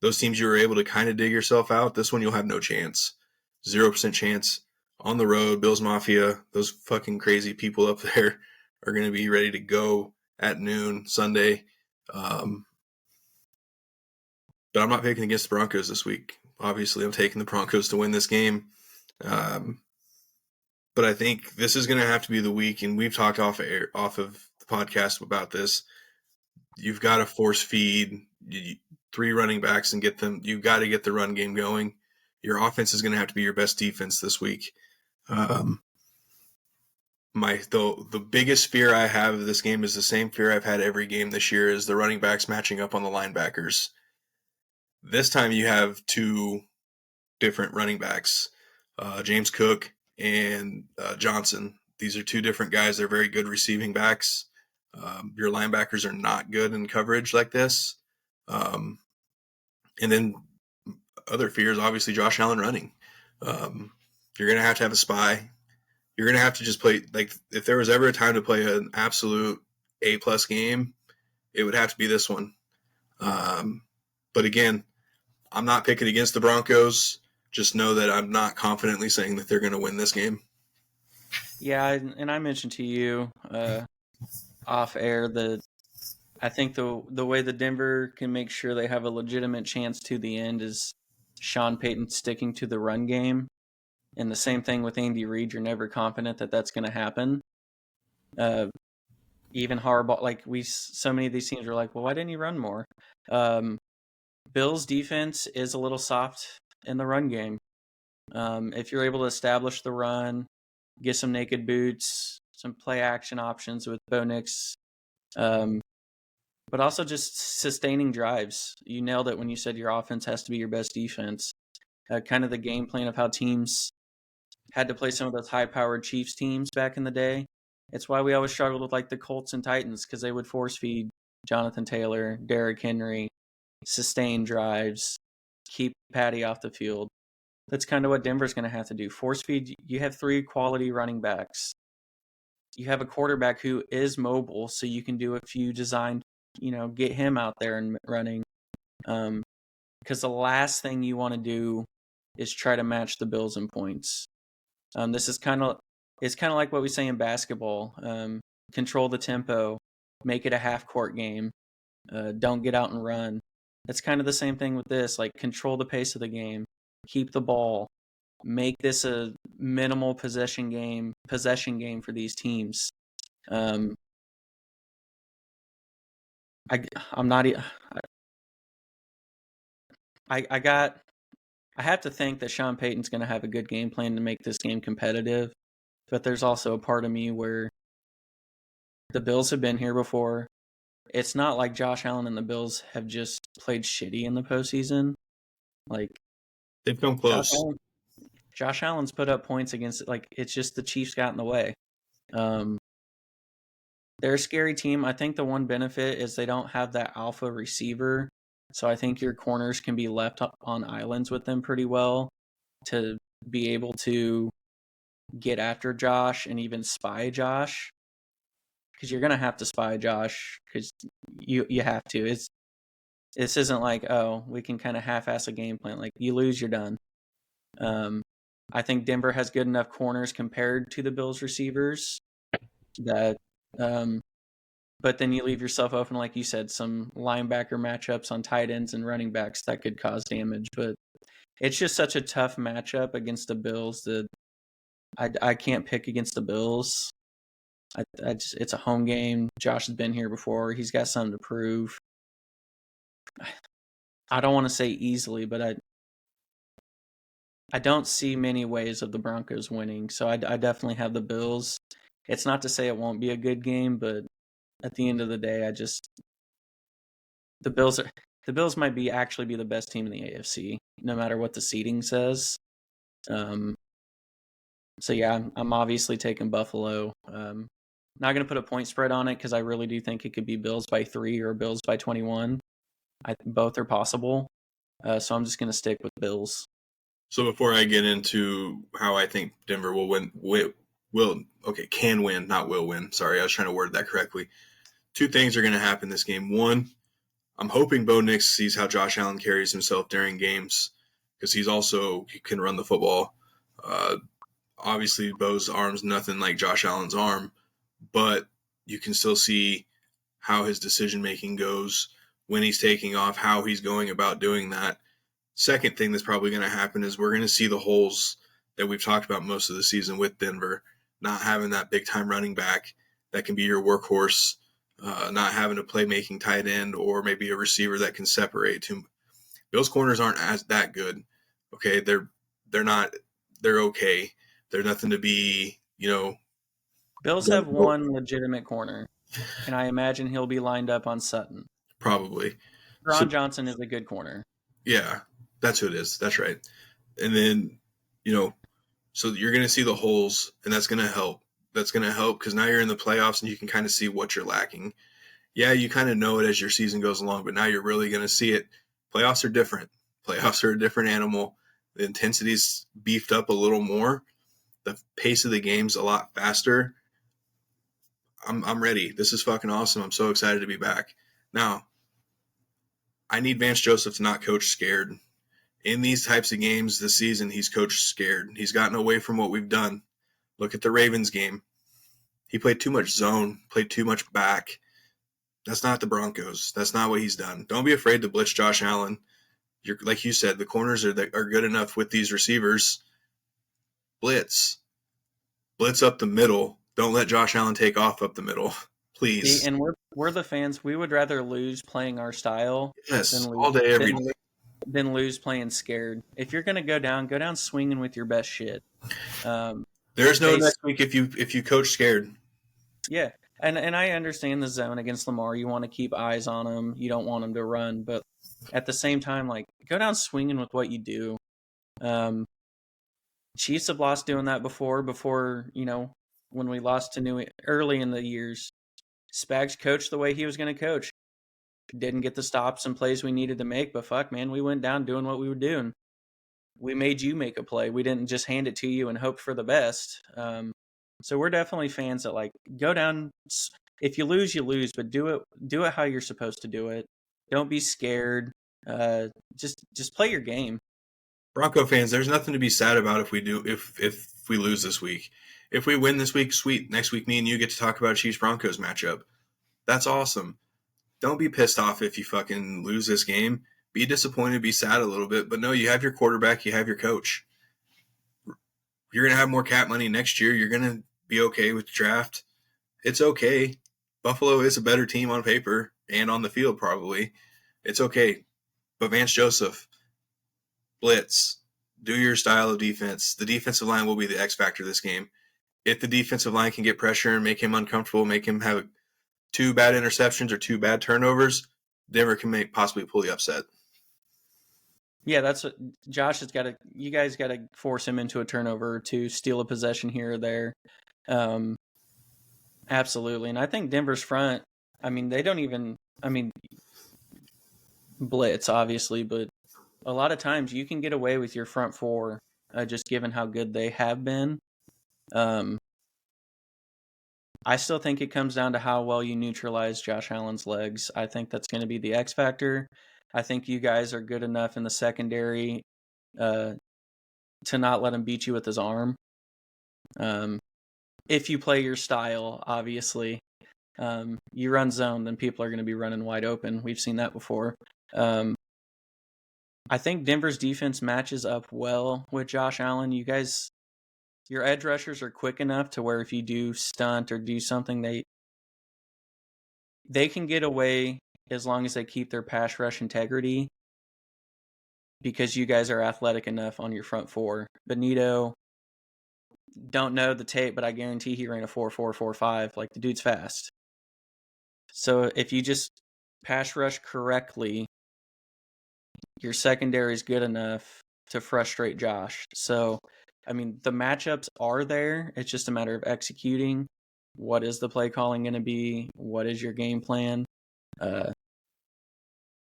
Those teams you were able to kind of dig yourself out. This one you'll have no chance. 0% chance. On the road, Bills Mafia, those fucking crazy people up there are going to be ready to go at noon Sunday. But I'm not picking against the Broncos this week. Obviously, I'm taking the Broncos to win this game. But I think this is going to have to be the week, and we've talked off of the podcast about this. You've got to force feed 3 running backs and get them. You've got to get the run game going. Your offense is going to have to be your best defense this week. The biggest fear I have of this game is the same fear I've had every game this year, is the running backs matching up on the linebackers. This time you have 2 different running backs, James Cook and Johnson. These are 2 different guys. They're very good receiving backs. Your linebackers are not good in coverage like this. And then other fears, obviously, Josh Allen running. You're going to have a spy. You're going to have to just play, like, if there was ever a time to play an absolute A-plus game, it would have to be this one. But again, I'm not picking against the Broncos. Just know that I'm not confidently saying that they're going to win this game. Yeah, and I mentioned to you off air that I think the way the Denver can make sure they have a legitimate chance to the end is Sean Payton sticking to the run game. And the same thing with Andy Reid. You're never confident that that's going to happen. Even Harbaugh, like so many of these teams are like, well, why didn't you run more? Bills defense is a little soft in the run game. If you're able to establish the run, get some naked boots, some play action options with Bo Nix, but also just sustaining drives. You nailed it when you said your offense has to be your best defense. Kind of the game plan of how teams had to play some of those high-powered Chiefs teams back in the day. It's why we always struggled with like the Colts and Titans, because they would force feed Jonathan Taylor, Derrick Henry, sustain drives, keep Patty off the field. That's kind of what Denver's going to have to do. Force feed. You have 3 quality running backs. You have a quarterback who is mobile, so you can do a few design, get him out there and running. Because the last thing you want to do is try to match the Bills in points. This is it's kind of like what we say in basketball. Control the tempo, make it a half-court game. Don't get out and run. That's kind of the same thing with this. Like, control the pace of the game, keep the ball, make this a minimal possession game for these teams. I have to think that Sean Payton's going to have a good game plan to make this game competitive, but there's also a part of me where the Bills have been here before. It's not like Josh Allen and the Bills have just played shitty in the postseason. Like, they've come close. Josh Allen's put up points against, like, it's just the Chiefs got in the way. They're a scary team. I think the one benefit is they don't have that alpha receiver. So I think your corners can be left on islands with them pretty well to be able to get after Josh and even spy Josh. Because you're going to have to spy Josh because you have to. This isn't like, oh, we can kind of half-ass a game plan. Like, you lose, you're done. I think Denver has good enough corners compared to the Bills receivers that but then you leave yourself open, like you said, some linebacker matchups on tight ends and running backs that could cause damage. But it's just such a tough matchup against the Bills that I can't pick against the Bills. It's a home game. Josh has been here before. He's got something to prove. I don't want to say easily, but I don't see many ways of the Broncos winning. So I definitely have the Bills. It's not to say it won't be a good game, but at the end of the day, the Bills might actually be the best team in the AFC, no matter what the seeding says. So yeah, I'm obviously taking Buffalo. Not going to put a point spread on it because I really do think it could be Bills by 3 or Bills by 21. Both are possible. So I'm just going to stick with Bills. So before I get into how I think Denver will win, can win, not will win. Sorry, I was trying to word that correctly. 2 things are going to happen this game. One, I'm hoping Bo Nix sees how Josh Allen carries himself during games because he can run the football. Obviously, Bo's arm's nothing like Josh Allen's arm, but you can still see how his decision making goes, when he's taking off, how he's going about doing that. Second thing that's probably going to happen is we're going to see the holes that we've talked about most of the season with Denver, not having that big time running back that can be your workhorse, not having a playmaking tight end or maybe a receiver that can separate. Bills corners aren't as that good. Okay, they're not. They're okay. They're nothing to be. Bills have one legitimate corner, and I imagine he'll be lined up on Sutton. Probably. Ron Johnson is a good corner. Yeah, that's who it is. That's right. And then, so you're going to see the holes, and that's going to help. That's going to help because now you're in the playoffs and you can kind of see what you're lacking. Yeah, you kind of know it as your season goes along, but now you're really going to see it. Playoffs are different. Playoffs are a different animal. The intensity's beefed up a little more. The pace of the game's a lot faster. I'm ready. This is fucking awesome. I'm so excited to be back. Now, I need Vance Joseph to not coach scared. In these types of games this season, he's coached scared. He's gotten away from what we've done. Look at the Ravens game. He played too much zone, played too much back. That's not the Broncos. That's not what he's done. Don't be afraid to blitz Josh Allen. Like you said, the corners are good enough with these receivers. Blitz up the middle. Don't let Josh Allen take off up the middle, please. See, and we're the fans. We would rather lose playing our style all day, every day. Than lose playing scared. If you're going to go down swinging with your best shit. There's no next week if you coach scared. Yeah, and I understand the zone against Lamar. You want to keep eyes on him. You don't want him to run, but at the same time, like, go down swinging with what you do. Chiefs have lost doing that before, when we lost to early in the years. Spags coached the way he was going to coach. Didn't get the stops and plays we needed to make, but fuck, man, we went down doing what we were doing. We made you make a play. We didn't just hand it to you and hope for the best. So we're definitely fans that, like, go down. If you lose, you lose, but do it how you're supposed to do it. Don't be scared. Just play your game. Bronco fans, there's nothing to be sad about if we lose this week. If we win this week, sweet. Next week, me and you get to talk about Chiefs-Broncos matchup. That's awesome. Don't be pissed off if you fucking lose this game. Be disappointed, be sad a little bit. But no, you have your quarterback, you have your coach. You're going to have more cap money next year. You're going to be okay with the draft. It's okay. Buffalo is a better team on paper and on the field probably. It's okay. But Vance Joseph, blitz, do your style of defense. The defensive line will be the X factor this game. If the defensive line can get pressure and make him uncomfortable, make him have 2 bad interceptions or 2 bad turnovers, Denver can possibly pull the upset. Yeah, that's what Josh has got to. You guys got to force him into a turnover or 2, steal a possession here or there. Absolutely, and I think Denver's front. They don't even. Blitz obviously, but a lot of times you can get away with your front 4, just given how good they have been. I still think it comes down to how well you neutralize Josh Allen's legs. I think that's going to be the X factor. I think you guys are good enough in the secondary to not let him beat you with his arm. If you play your style, obviously. You run zone, then people are going to be running wide open. We've seen that before. I think Denver's defense matches up well with Josh Allen. You guys, your edge rushers are quick enough to where if you do stunt or do something, they can get away as long as they keep their pass rush integrity, because you guys are athletic enough on your front 4. Benito, don't know the tape, but I guarantee he ran a 4.445. Like, the dude's fast. So if you just pass rush correctly, your secondary is good enough to frustrate Josh. So, the matchups are there. It's just a matter of executing. What is the play calling going to be? What is your game plan?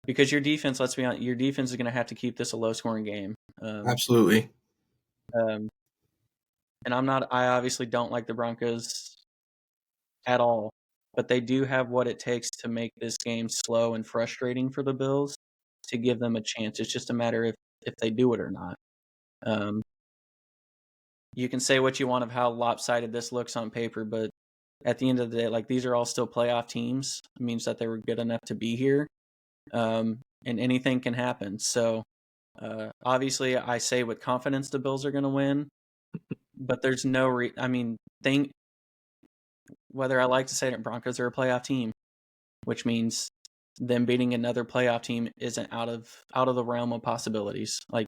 Because your defense, let's be honest, your defense is going to have to keep this a low-scoring game. Absolutely. And I obviously don't like the Broncos at all, but they do have what it takes to make this game slow and frustrating for the Bills to give them a chance. It's just a matter if they do it or not. You can say what you want of how lopsided this looks on paper, but at the end of the day, like, these are all still playoff teams. It means that they were good enough to be here, and anything can happen. So, obviously, I say with confidence the Bills are going to win, but there's no whether I like to say it, Broncos are a playoff team, which means them beating another playoff team isn't out of the realm of possibilities. Like,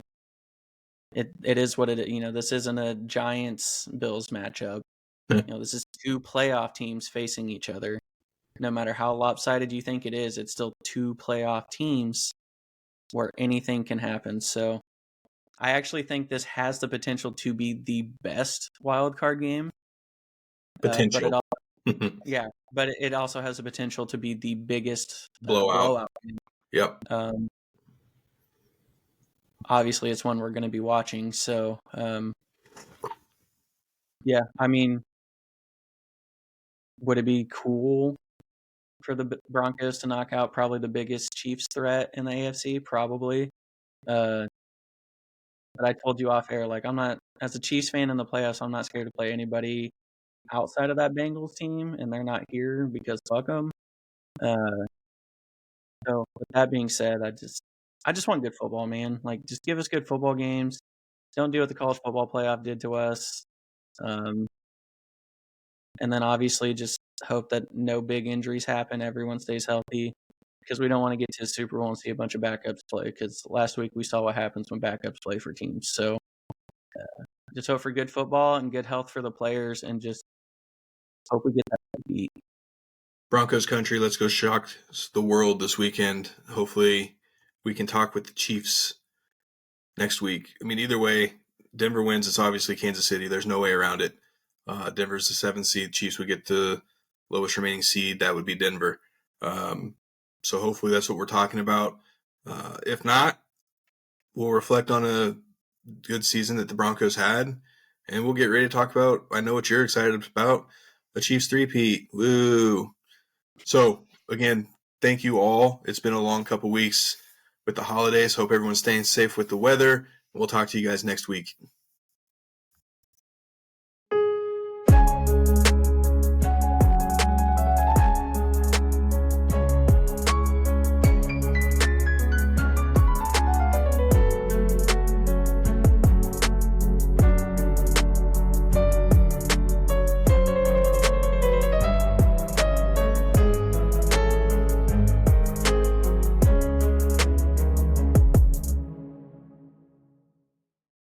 it is what it is. This isn't a Giants Bills matchup. This is two playoff teams facing each other. No matter how lopsided you think it is, it's still two playoff teams where anything can happen. So I actually think this has the potential to be the best wild card game. Potential. But it also has the potential to be the biggest blowout game. Yep. Obviously, it's one we're going to be watching. So, yeah, I mean, would it be cool for the Broncos to knock out probably the biggest Chiefs threat in the AFC? Probably. But I told you off air, like, I'm not, as a Chiefs fan in the playoffs, I'm not scared to play anybody outside of that Bengals team, and they're not here because fuck them. So with that being said, I just want good football, man. Like, just give us good football games. Don't do what the college football playoff did to us. And then obviously just hope that no big injuries happen. Everyone stays healthy, because we don't want to get to the Super Bowl and see a bunch of backups play, because last week we saw what happens when backups play for teams. So just hope for good football and good health for the players, and just hope we get that beat. Broncos country, let's go shock the world this weekend. Hopefully we can talk with the Chiefs next week. I mean, either way, Denver wins. It's obviously Kansas City. There's no way around it. Denver's the 7th seed. Chiefs would get the lowest remaining seed. That would be Denver. So hopefully that's what we're talking about. If not, we'll reflect on a good season that the Broncos had, and we'll get ready to talk about, I know what you're excited about, a Chiefs three-peat. Woo! So, again, thank you all. It's been a long couple weeks with the holidays. Hope everyone's staying safe with the weather. We'll talk to you guys next week.